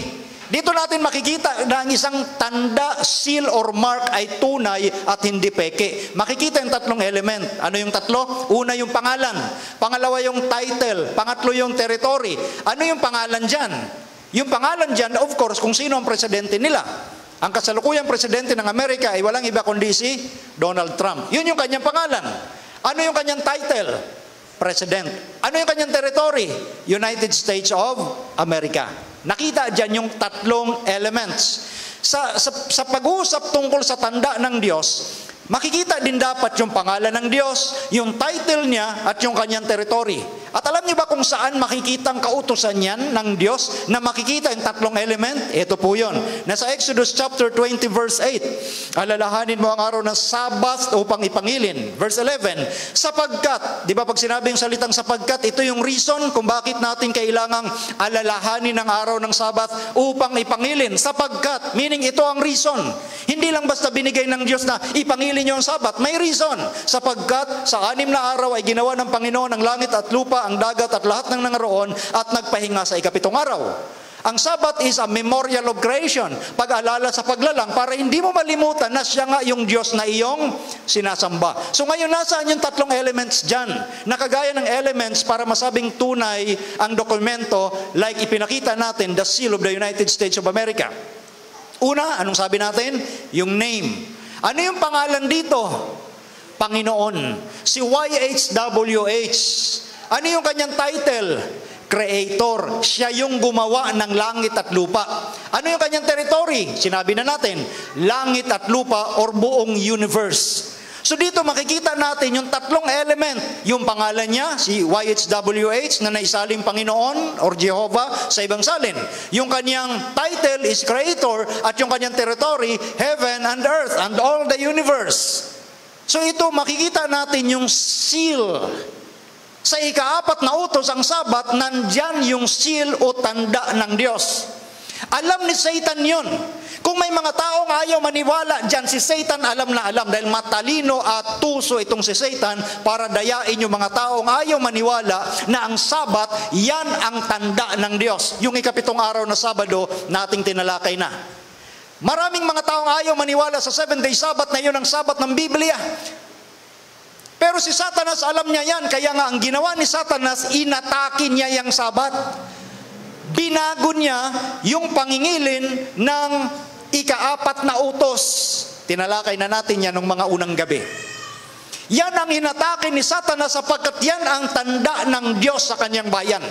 Dito natin makikita na ang isang tanda, seal or mark ay tunay at hindi peke. Makikita yung tatlong element. Ano yung tatlo? Una yung pangalan. Pangalawa yung title. Pangatlo yung territory. Ano yung pangalan dyan? Yung pangalan dyan, of course, kung sino ang presidente nila. Ang kasalukuyang presidente ng Amerika ay walang iba kundi si Donald Trump. Yun yung kanyang pangalan. Ano yung kanyang title? President. Ano yung kanyang territory? United States of America. Nakita dyan yung tatlong elements. Sa pag-uusap tungkol sa tanda ng Diyos, makikita din dapat yung pangalan ng Diyos, yung title niya, at yung kanyang territory. At alam niyo ba kung saan makikita ang kautusan yan ng Diyos na makikita yung tatlong element? Ito po yun. Nasa Exodus chapter 20 verse 8. Alalahanin mo ang araw ng Sabbath upang ipangilin. Verse 11. Sapagkat, di ba pag sinabi yung salitang sapagkat, ito yung reason kung bakit natin kailangang alalahanin ang araw ng Sabbath upang ipangilin. Sapagkat, meaning ito ang reason. Hindi lang basta binigay ng Diyos na ipangilin nyo ang Sabbath. May reason. Sapagkat sa 6 na araw ay ginawa ng Panginoon ang langit at lupa, ang dagat at lahat ng nangaroon, at nagpahinga sa 7 araw. Ang Sabbath is a memorial of creation, pag-alala sa paglalang, para hindi mo malimutan na siya nga yung Diyos na iyong sinasamba. So ngayon, nasaan yung tatlong elements dyan? Nakagaya ng elements para masabing tunay ang dokumento, like ipinakita natin, the seal of the United States of America. Una, anong sabi natin? Yung name. Ano yung pangalan dito? Panginoon. Si YHWH. Ano yung kanyang title? Creator. Siya yung gumawa ng langit at lupa. Ano yung kanyang territory? Sinabi na natin, langit at lupa or buong universe. So dito makikita natin yung tatlong element. Yung pangalan niya, si YHWH na naisaling Panginoon or Jehovah sa ibang salin. Yung kanyang title is Creator at yung kanyang territory, Heaven and Earth and all the universe. So ito makikita natin yung seal. Sa ika-4 na utos ang Sabat, nandyan yung seal o tanda ng Diyos. Alam ni Satan yun. Kung may mga taong ayaw maniwala dyan, si Satan alam na alam dahil matalino at tuso itong si Satan para dayain yung mga taong ayaw maniwala na ang Sabat, yan ang tanda ng Diyos. Yung ika-7 araw na Sabado, nating tinalakay na. Maraming mga taong ayaw maniwala sa 7-day Sabbath na yun ang Sabat ng Biblia. Pero si Satanas alam niya yan, kaya nga ang ginawa ni Satanas, inatakin niya yung Sabat. Binago niya yung pangingilin ng ika-4 na utos. Tinalakay na natin yan nung mga unang gabi. Yan ang inatake ni Satanas sapagkat yan ang tanda ng Diyos sa kanyang bayan.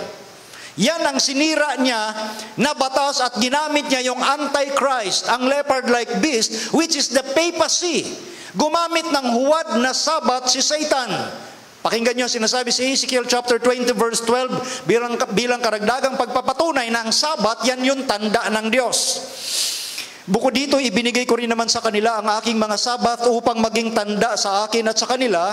Yan ang sinira niya na batas at ginamit niya yung Antichrist, ang leopard-like beast, which is the papacy. Gumamit ng huwad na Sabat si Satan. Pakinggan niyo sinasabi si Ezekiel chapter 20 verse 12 bilang karagdagang pagpapatunay na ang Sabat, yan yung tanda ng Diyos. Bukod dito, ibinigay ko rin naman sa kanila ang aking mga Sabat upang maging tanda sa akin at sa kanila,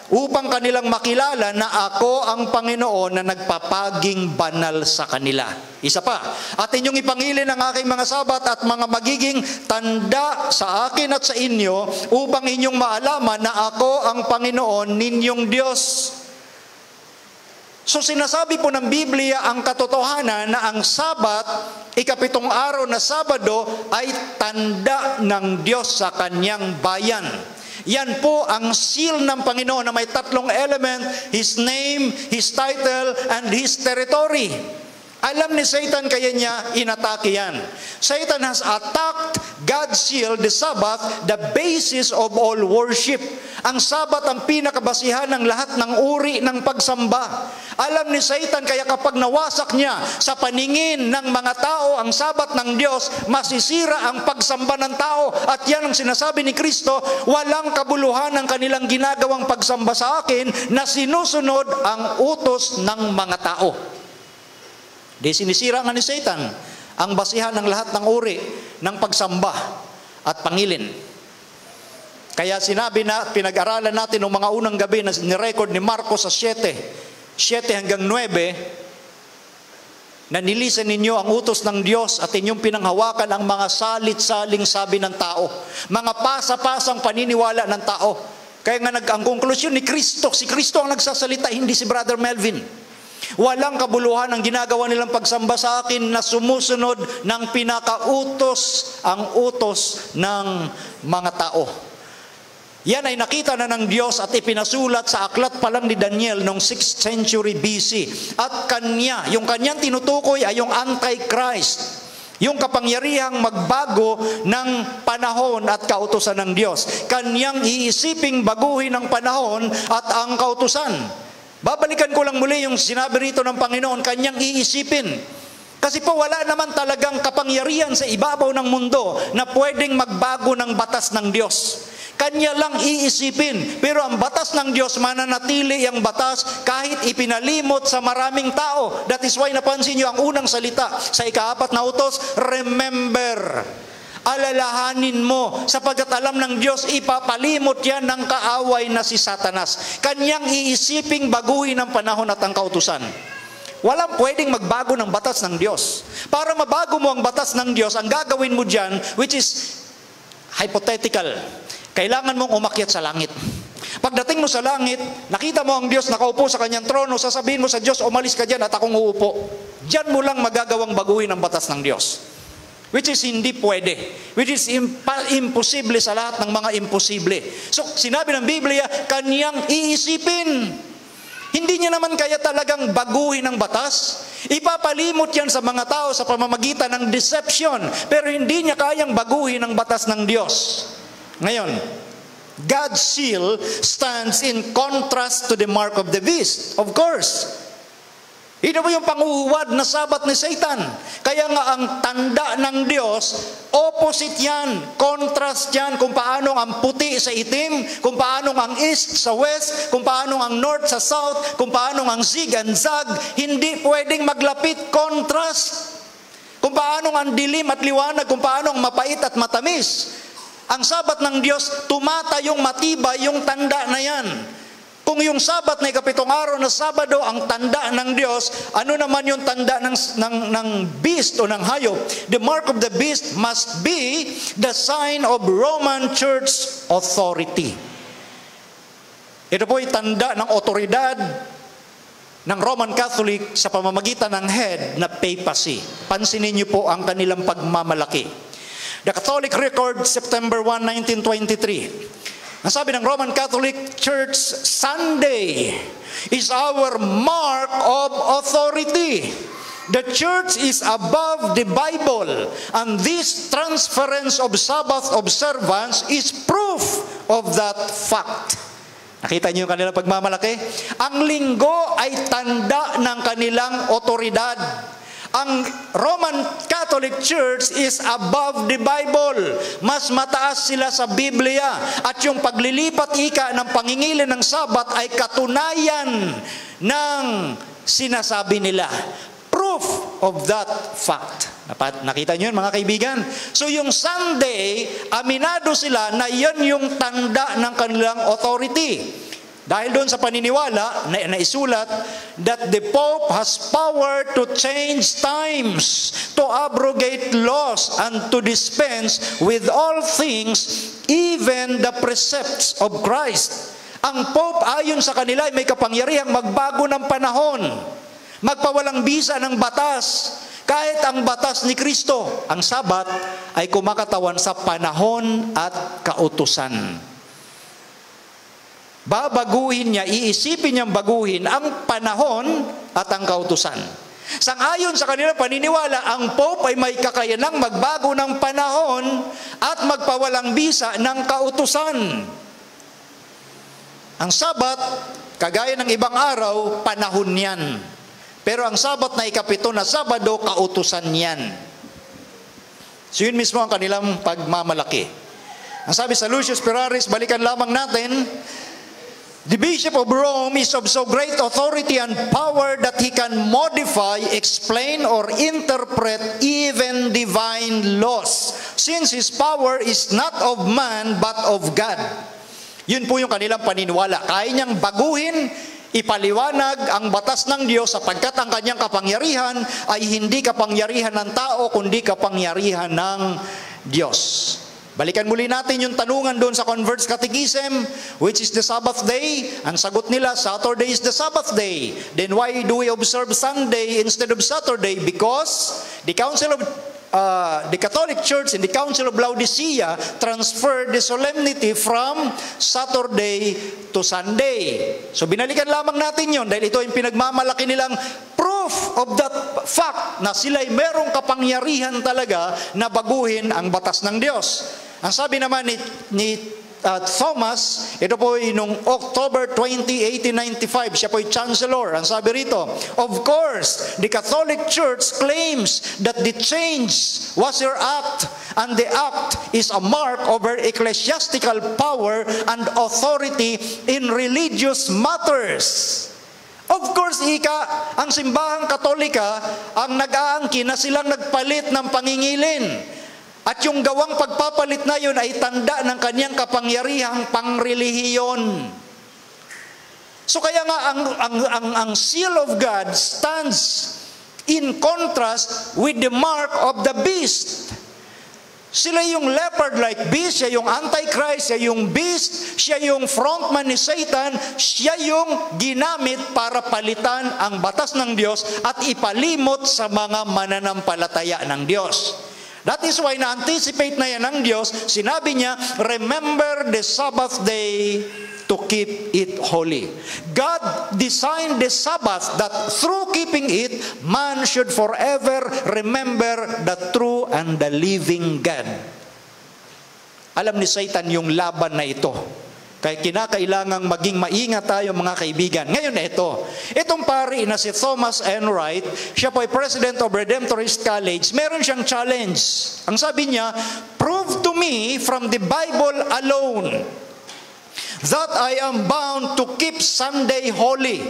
upang kanilang makilala na ako ang Panginoon na nagpapaging banal sa kanila. Isa pa, at inyong ipangilin ang aking mga Sabat at mga magiging tanda sa akin at sa inyo upang inyong maalaman na ako ang Panginoon ninyong Diyos. So sinasabi po ng Biblia ang katotohanan na ang Sabat, ika-7 araw na Sabado, ay tanda ng Diyos sa kanyang bayan. Yan po ang seal ng Panginoon na may tatlong element, His name, His title, and His territory. Alam ni Satan kaya niya inatake yan. Satan has attacked God's seal, the Sabbath, the basis of all worship. Ang Sabbath ang pinakabasihan ng lahat ng uri ng pagsamba. Alam ni Satan kaya kapag nawasak niya sa paningin ng mga tao ang Sabbath ng Diyos, masisira ang pagsamba ng tao. At yan ang sinasabi ni Kristo, walang kabuluhan ng kanilang ginagawang pagsamba sa akin na sinusunod ang utos ng mga tao. Di sinisira nga ni Satan ang basihan ng lahat ng uri ng pagsamba at pangilin. Kaya sinabi na, pinag-aralan natin noong mga unang gabi na nirecord ni Marcos sa 7 hanggang 9, na nilisan ninyo ang utos ng Diyos at inyong pinanghawakan ang mga salit-saling sabi ng tao, mga pasa-pasang paniniwala ng tao. Kaya nga ang konklusyon ni Kristo, si Kristo ang nagsasalita, hindi si Brother Melvin. Walang kabuluhan ang ginagawa nilang pagsamba sa akin na sumusunod ng pinakautos, ang utos ng mga tao. Yan ay nakita na ng Diyos at ipinasulat sa aklat pa lang ni Daniel noong 6th century BC. At yung kanyang tinutukoy ay yung Antichrist, yung kapangyarihang magbago ng panahon at kautusan ng Diyos. Kanyang iisiping baguhin ang panahon at ang kautusan. Babalikan ko lang muli yung sinabi rito ng Panginoon, kanyang iisipin. Kasi po wala naman talagang kapangyarihan sa ibabaw ng mundo na pwedeng magbago ng batas ng Diyos. Kanya lang iisipin. Pero ang batas ng Diyos, mananatili ang batas kahit ipinalimot sa maraming tao. That is why napansin nyo ang unang salita sa ika-4 na utos, remember. Alalahanin mo, sapagkat alam ng Diyos, ipapalimot yan ng kaaway na si Satanas. Kanyang iisiping baguhin ang panahon at ang kautusan. Walang pwedeng magbago ng batas ng Diyos. Para mabago mo ang batas ng Diyos, ang gagawin mo dyan, which is hypothetical, kailangan mong umakyat sa langit. Pagdating mo sa langit, nakita mo ang Diyos nakaupo sa kanyang trono, sasabihin mo sa Diyos, umalis ka dyan at akong uupo. Diyan mo lang magagawang baguhin ang batas ng Diyos. Which is hindi pwede. Which is imposible sa lahat ng mga imposible. So, sinabi ng Biblia, kanyang iisipin. Hindi niya naman kaya talagang baguhin ang batas. Ipapalimot yan sa mga tao sa pamamagitan ng deception. Pero hindi niya kayang baguhin ang batas ng Diyos. Ngayon, God's seal stands in contrast to the mark of the beast. Of course. Ito po yung panguhuwad na sabat ni Satan. Kaya nga ang tanda ng Diyos, opposite yan, contrast yan, kung paano ang puti sa itim, kung paano ang east sa west, kung paano ang north sa south, kung paano ang zig and zag, hindi pwedeng maglapit, contrast. Kung paano ang dilim at liwanag, kung paano ang mapait at matamis. Ang sabat ng Diyos, tumatayong matibay yung tanda na yan. Kung yung sabat na ikapitong araw na Sabado, ang tanda ng Diyos, ano naman yung tanda ng beast o ng hayop? The mark of the beast must be the sign of Roman Church authority. Ito po ay tanda ng otoridad ng Roman Catholic sa pamamagitan ng head na papacy. Pansinin niyo po ang kanilang pagmamalaki. The Catholic Record, September 1, 1923. Ang sabi ng Roman Catholic Church, Sunday is our mark of authority. The church is above the Bible, and this transference of Sabbath observance is proof of that fact. Nakita niyo yung kanilang pagmamalaki? Ang linggo ay tanda ng kanilang otoridad. Ang Roman Catholic Church is above the Bible. Mas mataas sila sa Biblia. At yung paglilipat ika ng pangingilin ng Sabat ay katunayan ng sinasabi nila. Proof of that fact. Nakita nyo yun, mga kaibigan? So yung Sunday, aminado sila na yan yung tanda ng kanilang authority. Dahil doon sa paniniwala na naisulat that the Pope has power to change times, to abrogate laws, and to dispense with all things, even the precepts of Christ. Ang Pope ayon sa kanila ay may kapangyarihang magbago ng panahon, magpawalang bisa ng batas. Kahit ang batas ni Kristo, ang Sabat, ay kumakatawan sa panahon at kautusan. Babaguhin niya, iisipin niyang baguhin ang panahon at ang kautusan. Sangayon sa kanilang paniniwala, ang Pope ay may kakayanang magbago ng panahon at magpawalang bisa ng kautusan. Ang Sabat, kagaya ng ibang araw, panahon yan. Pero ang Sabat na ikapito na Sabado, kautusan yan. So yun mismo ang kanilang pagmamalaki. Ang sabi sa Lucius Ferraris, balikan lamang natin, the Bishop of Rome is of so great authority and power that he can modify, explain, or interpret even divine laws, since his power is not of man but of God. Yun po yung kanilang paniniwala. Kaya niyang baguhin, ipaliwanag ang batas ng Diyos sapagkat ang kanyang kapangyarihan ay hindi kapangyarihan ng tao kundi kapangyarihan ng Diyos. Balikan muli natin yung tanungan doon sa Converts Catechism, which is the Sabbath day. Ang sagot nila, Saturday is the Sabbath day. Then why do we observe Sunday instead of Saturday? Because the Catholic Church and the Council of Laodicea transferred the solemnity from Saturday to Sunday. So binalikan lamang natin yon dahil ito yung pinagmamalaki nilang proof of that fact na sila'y merong kapangyarihan talaga na baguhin ang batas ng Diyos. Ang sabi naman ni Thomas, ito po nung October 20, 1895, siya po yung chancellor. Ang sabi rito, of course, the Catholic Church claims that the change was your act, and the act is a mark of her ecclesiastical power and authority in religious matters. Of course, ang simbahang Katolika ang nag-aangkin na silang nagpalit ng pangingilin. At yung gawang pagpapalit na yun ay tanda ng kanyang kapangyarihang pangrelihiyon. So kaya nga ang seal of God stands in contrast with the mark of the beast. Sila yung leopard-like beast, siya yung antichrist, siya yung beast, siya yung frontman ni Satan, siya yung ginamit para palitan ang batas ng Diyos at ipalimot sa mga mananampalataya ng Diyos. That is why na-anticipate na yan ng Diyos. Sinabi niya, remember the Sabbath day to keep it holy. God designed the Sabbath that through keeping it, man should forever remember the true and the living God. Alam ni Satan yung laban na ito. Kaya kinakailangang maging maingat tayo mga kaibigan. Ngayon itong pari na si Thomas Enright, siya po ay President of Redemptorist College, meron siyang challenge. Ang sabi niya, prove to me from the Bible alone that I am bound to keep Sunday holy.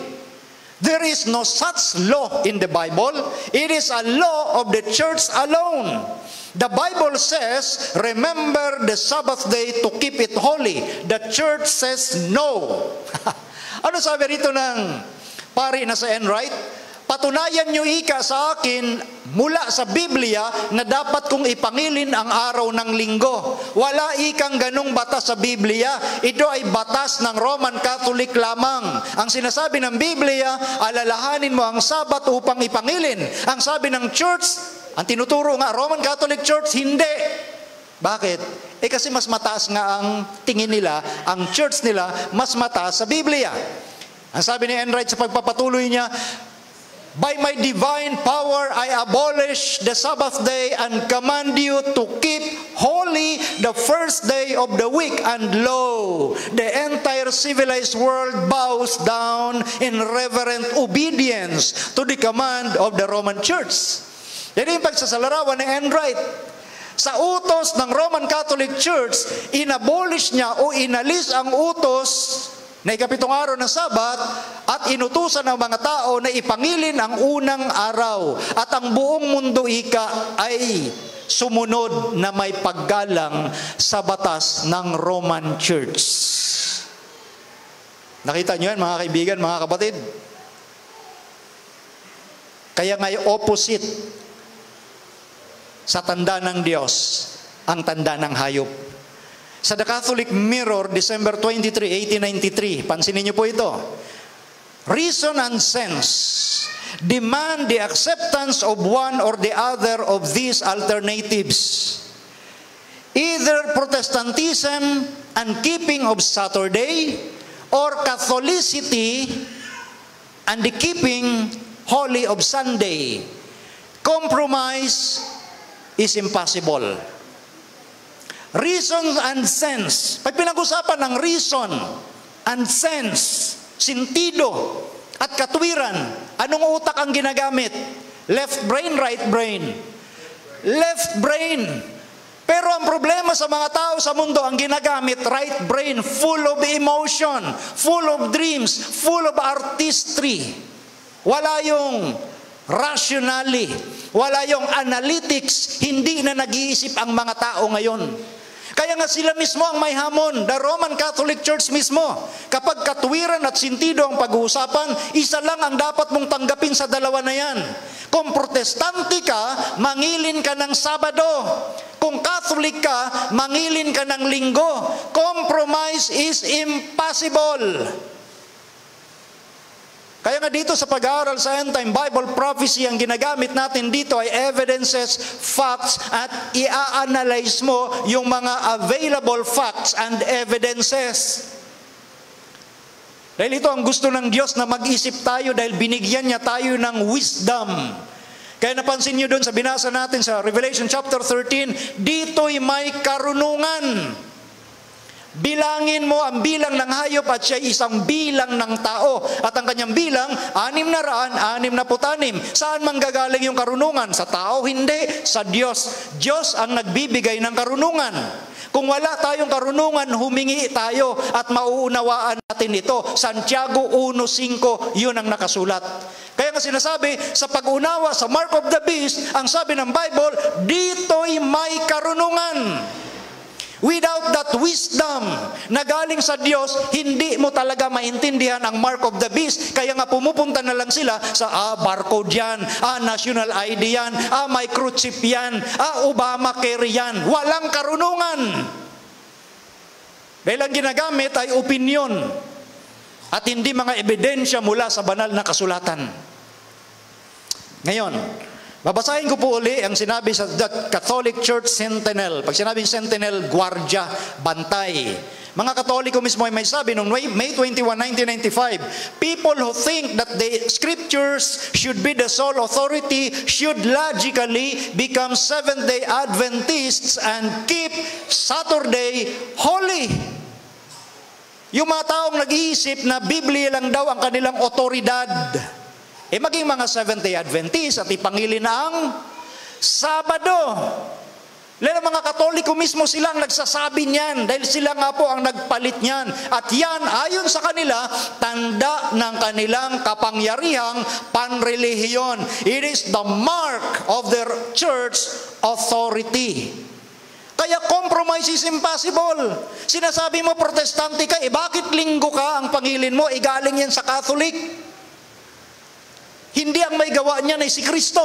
There is no such law in the Bible. It is a law of the church alone. The Bible says, remember the Sabbath day to keep it holy. The church says no. Ano sabi rito ng pari na sa Enright? Patunayan nyo ika sa akin mula sa Biblia na dapat kong ipangilin ang araw ng linggo. Wala ikang ganong batas sa Biblia. Ito ay batas ng Roman Catholic lamang. Ang sinasabi ng Biblia, alalahanin mo ang Sabat upang ipangilin. Ang sabi ng church, ang tinuturo nga, Roman Catholic Church, hindi. Bakit? Kasi mas mataas nga ang tingin nila, ang church nila, mas mataas sa Biblia. Ang sabi ni Enright sa pagpapatuloy niya, by my divine power, I abolish the Sabbath day and command you to keep holy the first day of the week. And lo, the entire civilized world bows down in reverent obedience to the command of the Roman Church. Yan yung pagsasalarawan ni Enright. Sa utos ng Roman Catholic Church, inabolish niya o inalis ang utos na ikapitong araw ng Sabat at inutusan ng mga tao na ipangilin ang unang araw at ang buong mundo ay sumunod na may paggalang sa batas ng Roman Church. Nakita niyo yan mga kaibigan, mga kapatid? Kaya nga'y opposite sa tanda ng Diyos, ang tanda ng hayop. Sa The Catholic Mirror, December 23, 1893, pansinin niyo po ito. Reason and sense demand the acceptance of one or the other of these alternatives. Either Protestantism and keeping of Saturday, or Catholicity and the keeping holy of Sunday. Compromise is impossible. Reason and sense. Pag pinag-usapan ng reason and sense, sentido at katwiran, anong utak ang ginagamit? Left brain, right brain? Left brain. Pero ang problema sa mga tao sa mundo, ang ginagamit, right brain, full of emotion, full of dreams, full of artistry. Wala yung rationally, wala yung analytics, hindi na nag-iisip ang mga tao ngayon. Kaya nga sila mismo ang may hamon, the Roman Catholic Church mismo. Kapag katwiran at sintido ang pag-uusapan, isa lang ang dapat mong tanggapin sa dalawa na yan. Kung protestante ka, mangilin ka ng Sabado. Kung Catholic ka, mangilin ka ng Linggo. Compromise is impossible. Kaya nga dito sa pag-aaral sa End Time Bible Prophecy, ang ginagamit natin dito ay evidences, facts, at i-analyze mo yung mga available facts and evidences. Dahil ito ang gusto ng Diyos na mag-isip tayo dahil binigyan niya tayo ng wisdom. Kaya napansin niyo doon sa binasa natin sa Revelation chapter 13, dito'y may karunungan. Bilangin mo ang bilang ng hayop at siya isang bilang ng tao. At ang kanyang bilang, 666. Saan manggagaling yung karunungan? Sa tao? Hindi. Sa Diyos. Diyos ang nagbibigay ng karunungan. Kung wala tayong karunungan, humingi tayo at mauunawaan natin ito. Santiago 1:5, yun ang nakasulat. Kaya nga sinasabi, sa pag-unawa sa Mark of the Beast, ang sabi ng Bible, dito'y may karunungan. Without that wisdom na galing sa Diyos, hindi mo talaga maintindihan ang Mark of the Beast. Kaya nga pumupunta na lang sila sa barcode yan, national ID yan, microchip yan, Obamacare yan. Walang karunungan. Dahil ang ginagamit ay opinion at hindi mga ebidensya mula sa banal na kasulatan. Ngayon, babasahin ko po uli ang sinabi sa The Catholic Church Sentinel. Pag sinabing Sentinel, gwardiya, bantay. Mga Katoliko mismo ay may sabi noong May 21, 1995, people who think that the scriptures should be the sole authority should logically become Seventh-day Adventists and keep Saturday holy. Yung mga taong nag-iisip na Biblia lang daw ang kanilang otoridad, maging mga Seventh-day Adventist at ipangilin ang Sabado. Lalo mga Katoliko mismo silang nagsasabi niyan dahil sila nga po ang nagpalit niyan. At yan, ayon sa kanila, tanda ng kanilang kapangyarihang panrelihiyon. It is the mark of their church authority. Kaya compromise is impossible. Sinasabi mo, protestante ka, bakit linggo ka ang pangilin mo? Galing yan sa Catholic. Hindi ang may gawa niyan ay si Kristo.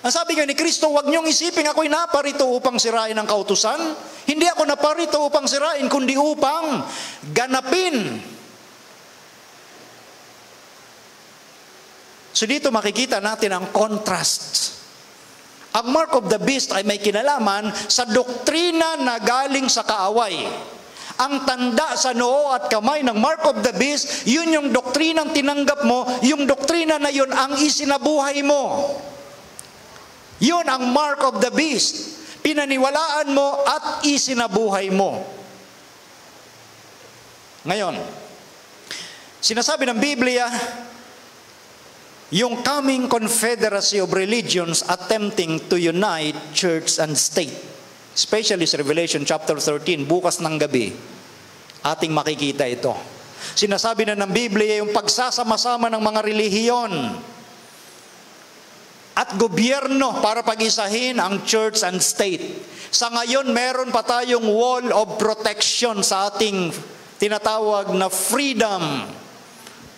Ang sabi nga ni Kristo, huwag niyong isipin ako'y naparito upang sirain ang kautusan. Hindi ako naparito upang sirain, kundi upang ganapin. So dito makikita natin ang contrast. Ang mark of the beast ay may kinalaman sa doktrina na galing sa kaaway. Ang tanda sa noo at kamay ng mark of the beast, yun yung doktrinang tinanggap mo, yung doktrina na yun ang isinabuhay mo. Yun ang mark of the beast. Pinaniwalaan mo at isinabuhay mo. Ngayon, sinasabi ng Biblia, yung coming confederacy of religions attempting to unite church and state. Especially sa Revelation chapter 13, bukas ng gabi, ating makikita ito. Sinasabi na ng Biblia yung pagsasama-sama ng mga relihiyon at gobyerno para pag-isahin ang church and state. Sa ngayon, meron pa tayong wall of protection sa ating tinatawag na freedom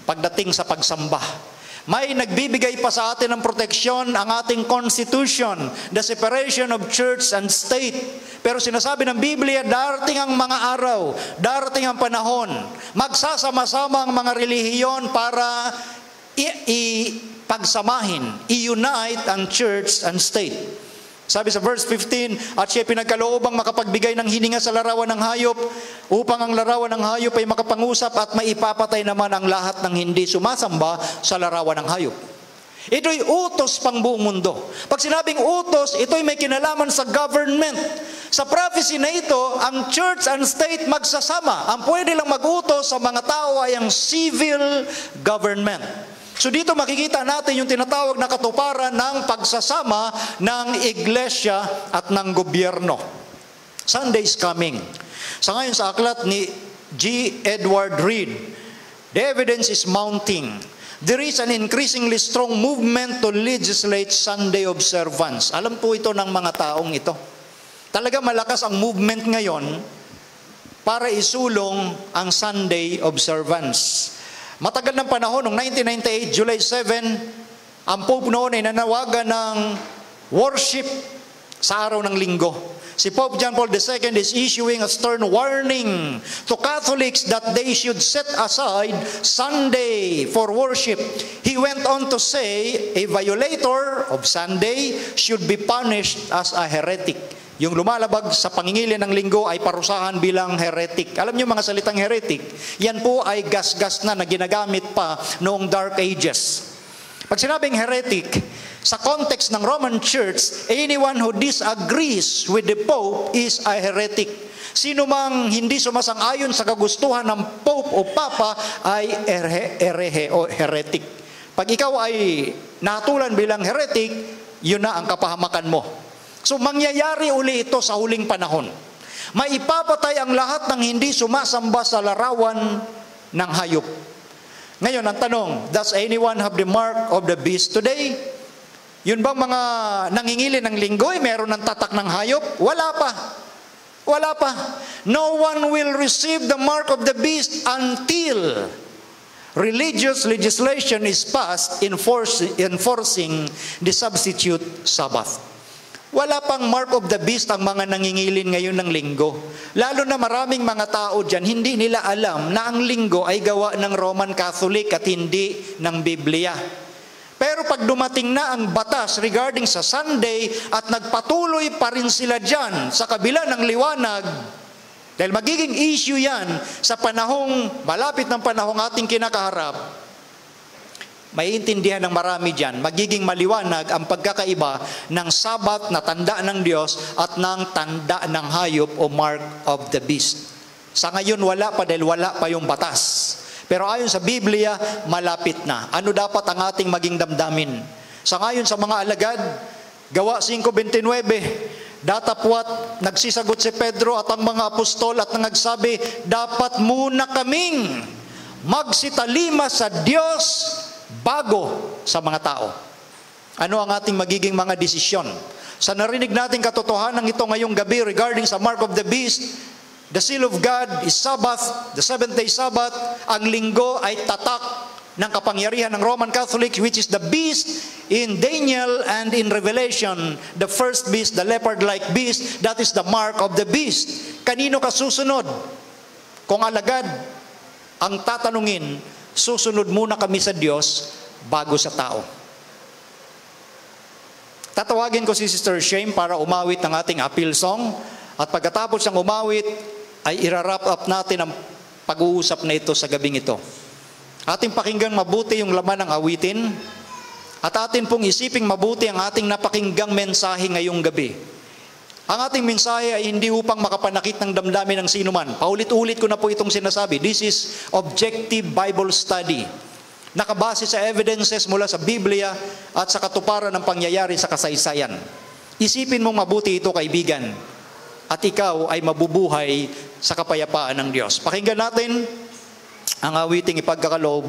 pagdating sa pagsamba. May nagbibigay pa sa atin ng proteksyon ang ating constitution, the separation of church and state. Pero sinasabi ng Biblia, darating ang mga araw, darating ang panahon, magsasama-sama ang mga relihiyon para pagsamahin, i-unite ang church and state. Sabi sa verse 15, at siya pinagkaloobang makapagbigay ng hininga sa larawan ng hayop, upang ang larawan ng hayop ay makapangusap at maipapatay naman ang lahat ng hindi sumasamba sa larawan ng hayop. Ito'y utos pang buong mundo. Pag sinabing utos, ito'y may kinalaman sa government. Sa prophecy na ito, ang church and state magsasama. Ang pwede lang mag-utos sa mga tao ay ang civil government. So dito makikita natin yung tinatawag na katuparan ng pagsasama ng iglesia at ng gobyerno. Sunday is coming. Sa ngayon sa aklat ni G. Edward Reed, the evidence is mounting. There is an increasingly strong movement to legislate Sunday observance. Alam po ito ng mga taong ito. Talaga malakas ang movement ngayon para isulong ang Sunday observance. Matagal ng panahon, noong 1998, July 7, ang Pope noon ay nanawagan ng worship sa araw ng linggo. Si Pope John Paul II is issuing a stern warning to Catholics that they should set aside Sunday for worship. He went on to say, a violator of Sunday should be punished as a heretic. Yung lumalabag sa pangingilin ng linggo ay parusahan bilang heretic. Alam niyo mga salitang heretic, yan po ay gas-gas na ginagamit pa noong Dark Ages. Pag sinabing heretic, sa context ng Roman Church, anyone who disagrees with the Pope is a heretic. Sino mang hindi sumasang-ayon sa kagustuhan ng Pope o Papa ay erehe o heretic. Pag ikaw ay natulan bilang heretic, yun na ang kapahamakan mo. So mangyayari uli ito sa huling panahon. Maipapatay ang lahat ng hindi sumasamba sa larawan ng hayop. Ngayon ang tanong, does anyone have the mark of the beast today? Yun bang mga nangingili ng linggoy, meron ng tatak ng hayop? Wala pa. Wala pa. No one will receive the mark of the beast until religious legislation is passed enforcing the substitute Sabbath. Wala pang mark of the beast ang mga nangingilin ngayon ng linggo. Lalo na maraming mga tao dyan, hindi nila alam na ang linggo ay gawa ng Roman Catholic at hindi ng Biblia. Pero pag dumating na ang batas regarding sa Sunday at nagpatuloy pa rin sila dyan sa kabila ng liwanag, dahil magiging issue yan sa panahong, malapit ng panahong ating kinakaharap, maiintindihan ng marami dyan, magiging maliwanag ang pagkakaiba ng Sabat na tanda ng Diyos at ng tanda ng hayop o mark of the beast. Sa ngayon wala pa dahil wala pa yung batas. Pero ayon sa Biblia, malapit na. Ano dapat ang ating maging damdamin? Sa ngayon sa mga alagad, Gawa 5:29, datapwat nagsisagot si Pedro at ang mga apostol at nagsabi, dapat muna kaming magsitalima sa Diyos bago sa mga tao. Ano ang ating magiging mga desisyon? Sa narinig natin katotohanan ito ngayong gabi regarding sa mark of the beast, the seal of God is Sabbath, the seventh-day Sabbath. Ang linggo ay tatak ng kapangyarihan ng Roman Catholic, which is the beast in Daniel and in Revelation. The first beast, the leopard-like beast, that is the mark of the beast. Kanino ka susunod? Kung alagad, ang tatanungin, susunod muna kami sa Diyos bago sa tao. Tatawagin ko si Sister Shame para umawit ng ating appeal song. At pagkatapos ng umawit, ay ira-wrap up natin ang pag-uusap na ito sa gabing ito. Ating pakinggan mabuti yung laman ng awitin at atin pong isiping mabuti ang ating napakinggang mensahe ngayong gabi. Ang ating mensahe ay hindi upang makapanakit ng damdamin ng sinuman. Paulit-ulit ko na po itong sinasabi. This is objective Bible study. Nakabase sa evidences mula sa Biblia at sa katuparan ng pangyayari sa kasaysayan. Isipin mong mabuti ito, kaibigan, at ikaw ay mabubuhay sa kapayapaan ng Diyos. Pakinggan natin ang awiting ipagkakaloob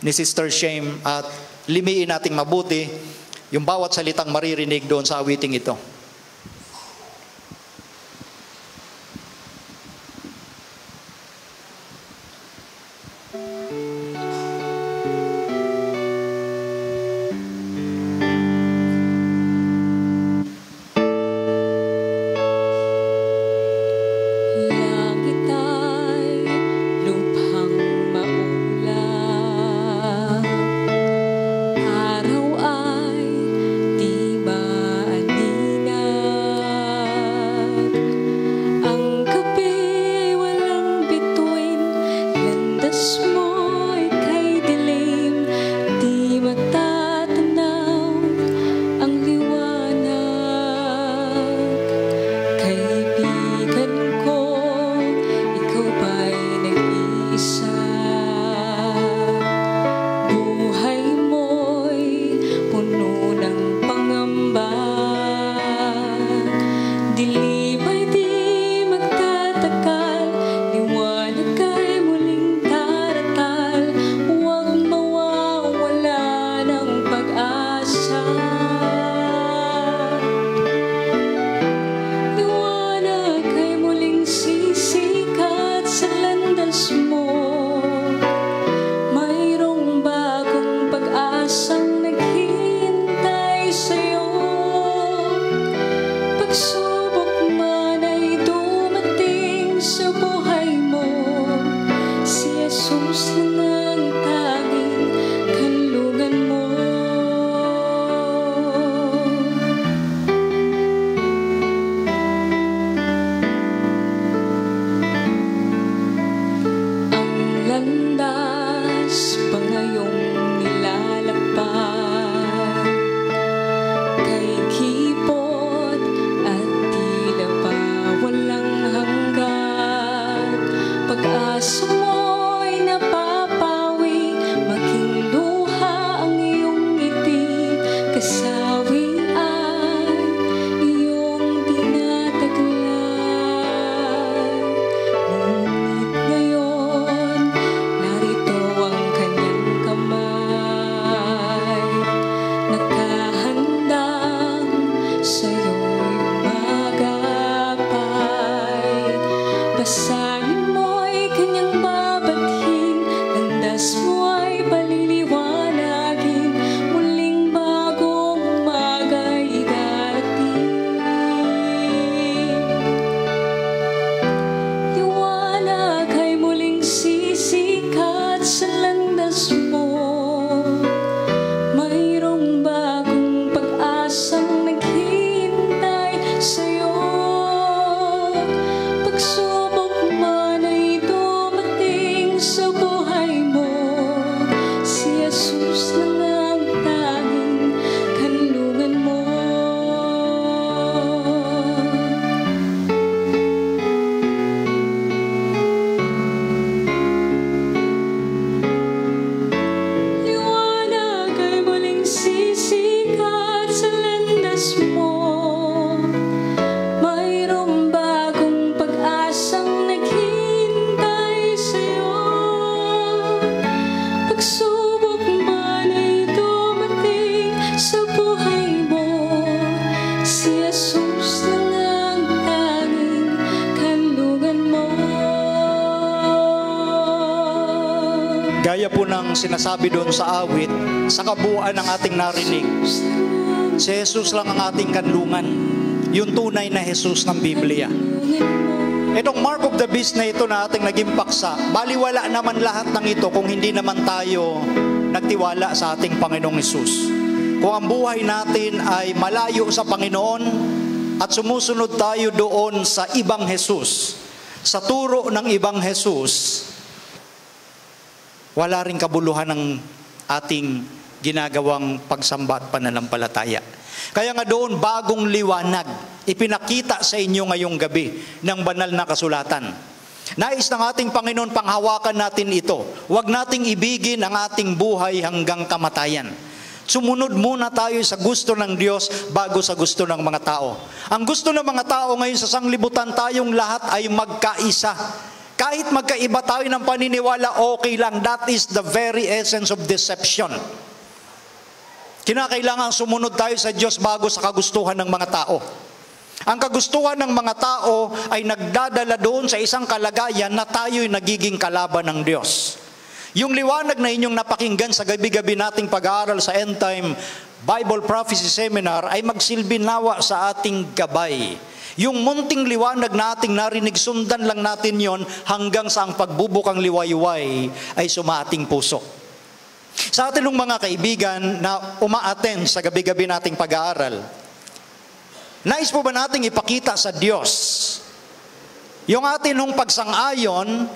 ni Sister Shame at limiin nating mabuti yung bawat salitang maririnig doon sa awiting ito. Pagsubok Gaya po ng sinasabi doon sa awit, sa kabuuan ng ating narinig, si Jesus lang ang ating kanlungan, yung tunay na Jesus ng Biblia. Itong mark of the beast na ito na ating naging paksa, baliwala naman lahat ng ito kung hindi naman tayo nagtiwala sa ating Panginoong Jesus. Kung ang buhay natin ay malayo sa Panginoon at sumusunod tayo doon sa ibang Jesus, sa turo ng ibang Jesus, wala ring kabuluhan ng ating ginagawang pagsamba at pananampalataya. Kaya nga doon, bagong liwanag, ipinakita sa inyo ngayong gabi ng banal na kasulatan. Nais ng ating Panginoon, panghawakan natin ito. Huwag nating ibigin ang ating buhay hanggang kamatayan. Sumunod muna tayo sa gusto ng Diyos bago sa gusto ng mga tao. Ang gusto ng mga tao ngayon sa sanglibutan, tayong lahat ay magkaisa. Kahit magkaiba tayo ng paniniwala, okay lang. That is the very essence of deception. Kinakailangan sumunod tayo sa Diyos bago sa kagustuhan ng mga tao. Ang kagustuhan ng mga tao ay nagdadala doon sa isang kalagayan na tayo'y nagiging kalaban ng Diyos. Yung liwanag na inyong napakinggan sa gabi-gabi nating pag-aaral sa End Time Bible Prophecy Seminar ay magsilbi nawa sa ating gabay. Yung munting liwanag na ating narinig, sundan lang natin yon hanggang sa ang pagbubukang liwayway ay sumating puso. Sa atin ng mga kaibigan na umaattend sa gabi-gabi nating pag-aaral, nais po ba nating ipakita sa Diyos yung atin hong pagsang-ayon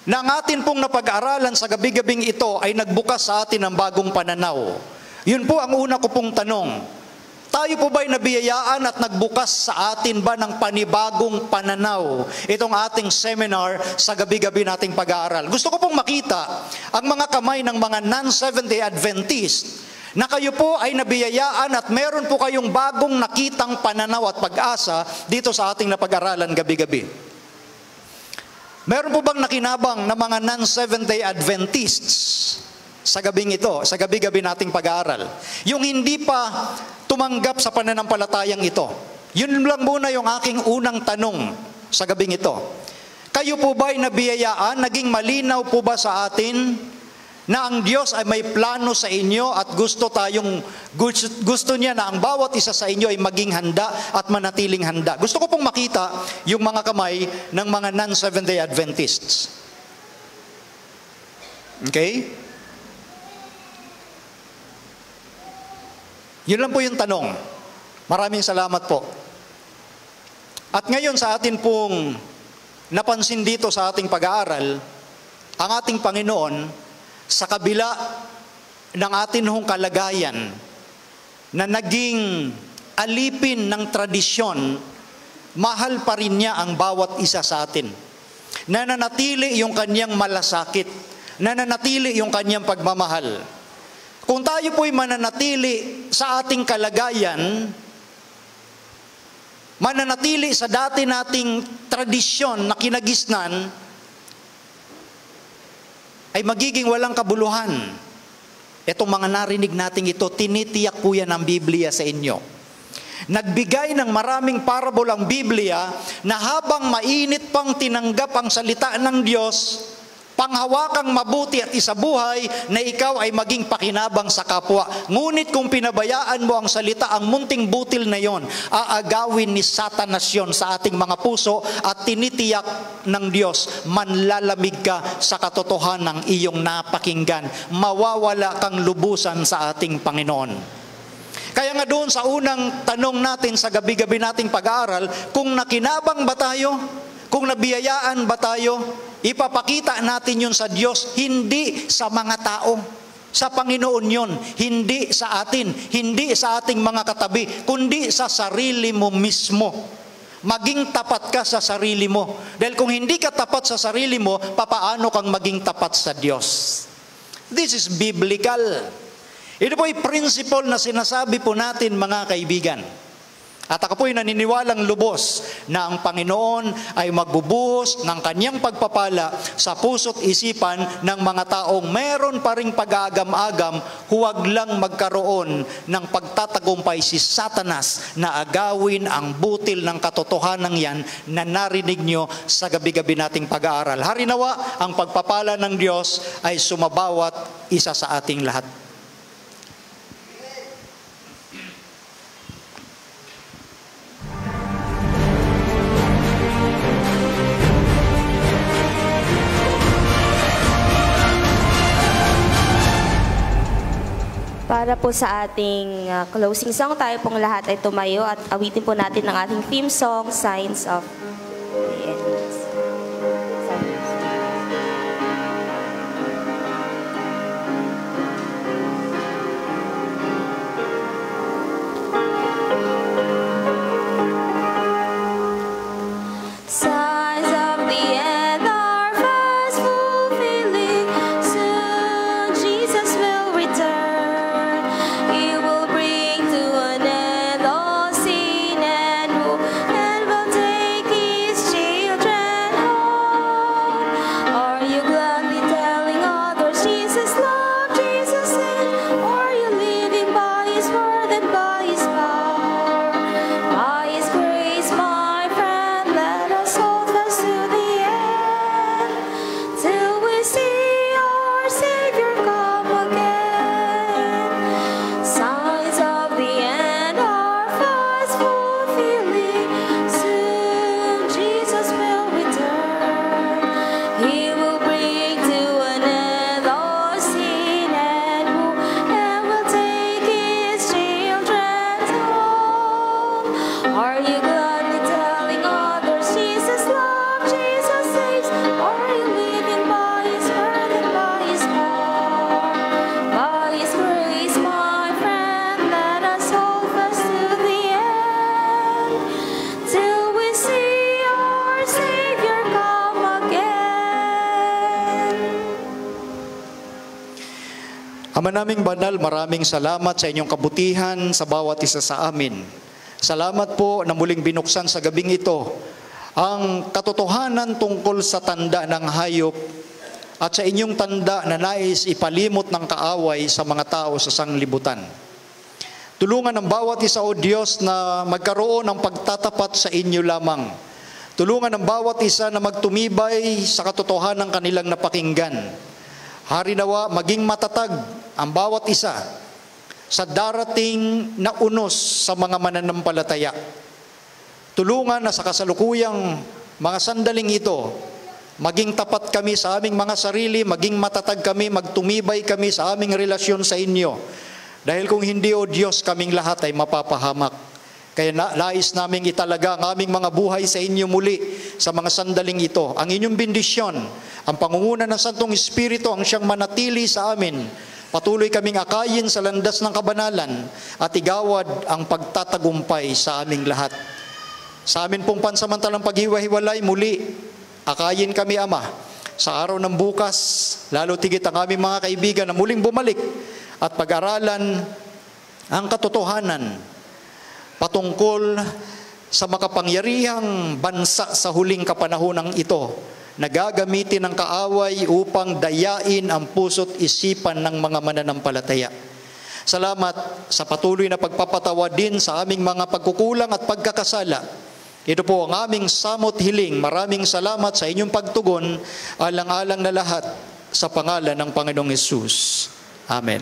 na ang atin pong napag-aralan sa gabi-gabing ito ay nagbukas sa atin ng bagong pananaw? Yun po ang una ko pong tanong. Tayo po ba'y nabiyayaan at nagbukas sa atin ba ng panibagong pananaw itong ating seminar sa gabi-gabi nating pag-aaral? Gusto ko pong makita ang mga kamay ng mga non-Seventh-day Adventist na kayo po ay nabiyayaan at meron po kayong bagong nakitang pananaw at pag-asa dito sa ating napag-aralan gabi-gabi. Meron po bang nakinabang na mga non-Seventh-day Adventists sa gabing ito, sa gabi-gabi nating pag-aaral? Yung hindi pa tumanggap sa pananampalatayang ito. Yun lang muna yung aking unang tanong sa gabing ito. Kayo po ba ay nabiyayaan? Naging malinaw po ba sa atin na ang Diyos ay may plano sa inyo at gusto niya na ang bawat isa sa inyo ay maging handa at manatiling handa? Gusto ko pong makita yung mga kamay ng mga non-Seventh-day Adventists. Okay? Yun lang po yung tanong. Maraming salamat po. At ngayon sa atin pong napansin dito sa ating pag-aaral, ang ating Panginoon, sa kabila ng atin hong kalagayan na naging alipin ng tradisyon, mahal pa rin niya ang bawat isa sa atin. Nananatili yung kanyang malasakit, nananatili yung kanyang pagmamahal. Kung tayo po'y mananatili sa ating kalagayan, mananatili sa dati nating tradisyon na kinagisnan, ay magiging walang kabuluhan. Itong mga narinig nating ito, tinitiyak po yan ang Biblia sa inyo. Nagbigay ng maraming parable ang Biblia na habang mainit pang tinanggap ang salita ng Diyos, panghawakang mabuti at isabuhay na ikaw ay maging pakinabang sa kapwa. Ngunit kung pinabayaan mo ang salita, ang munting butil na yon, aagawin ni Satanas yon sa ating mga puso at tinitiyak ng Diyos, manlalamig ka sa katotohanan ng iyong napakinggan. Mawawala kang lubusan sa ating Panginoon. Kaya nga doon sa unang tanong natin sa gabi-gabi nating pag-aaral, kung nakinabang ba tayo? Kung nabiyayaan ba tayo? Ipapakita natin yun sa Diyos, hindi sa mga tao. Sa Panginoon yun, hindi sa atin, hindi sa ating mga katabi, kundi sa sarili mo mismo. Maging tapat ka sa sarili mo. Dahil kung hindi ka tapat sa sarili mo, papaano kang maging tapat sa Diyos? This is biblical. Ito po ay principle na sinasabi po natin, mga kaibigan. At ako po'y naniniwalang lubos na ang Panginoon ay magbubuhos ng kanyang pagpapala sa puso't isipan ng mga taong meron pa ring pag-aagam-agam, huwag lang magkaroon ng pagtatagumpay si Satanas na agawin ang butil ng katotohanan yan na narinig nyo sa gabi-gabi nating pag-aaral. Harinawa, ang pagpapala ng Diyos ay sumabawat isa sa ating lahat. Para po sa ating closing song, tayo pong lahat ay tumayo at awitin po natin ang ating theme song, Signs of the End. Signs of the end are fast fulfilling. Soon Jesus will return. He will bring to an end all sin and woe, and will take His children home. Are you gladly telling others Jesus loved, Jesus said? Or are you living by His word and by His power? By His grace, my friend, let us hold fast to the end, till we see our Savior come again. Signs of the end are fast fulfilling. Soon Jesus will return. He will bring to an end all sin and woe, and will take His children home. Are you gladly telling others Jesus loves, Jesus saves? Or are you living by His word and by His power? By His grace, my friend, let us hold fast to the end, till we see our Savior come again. Ama naming banal, maraming salamat sa inyong kabutihan sa bawat isa sa amin. Salamat po na muling binuksan sa gabing ito ang katotohanan tungkol sa tanda ng hayop at sa inyong tanda na nais ipalimot ng kaaway sa mga tao sa sanglibutan. Tulungan ang bawat isa, O Diyos, na magkaroon ng pagtatapat sa inyo lamang. Tulungan ang bawat isa na magtumibay sa katotohanan ng kanilang napakinggan. Harinawa, maging matatag ang bawat isa sa darating na unos sa mga mananampalataya. Tulungan na sa kasalukuyang mga sandaling ito, maging tapat kami sa aming mga sarili, maging matatag kami, magtumibay kami sa aming relasyon sa inyo. Dahil kung hindi, O Diyos, kaming lahat ay mapapahamak. Kaya nais naming italaga ang aming mga buhay sa inyo muli sa mga sandaling ito. Ang inyong bendisyon, ang pangunguna ng Santong Espiritu ang siyang manatili sa amin. Patuloy kaming akayin sa landas ng kabanalan at igawad ang pagtatagumpay sa aming lahat. Sa amin pong pansamantalang paghiwa-hiwalay, muli akayin kami, Ama, sa araw ng bukas, lalo tigit ang aming mga kaibigan na muling bumalik at pag-aralan ang katotohanan patungkol sa makapangyarihang bansa sa huling kapanahonang ito na gagamitin ng kaaway upang dayain ang puso't isipan ng mga mananampalataya. Salamat sa patuloy na pagpapatawa din sa aming mga pagkukulang at pagkakasala. Ito po ang aming samot hiling. Maraming salamat sa inyong pagtugon, alang-alang na lahat sa pangalan ng Panginoong Hesus. Amen.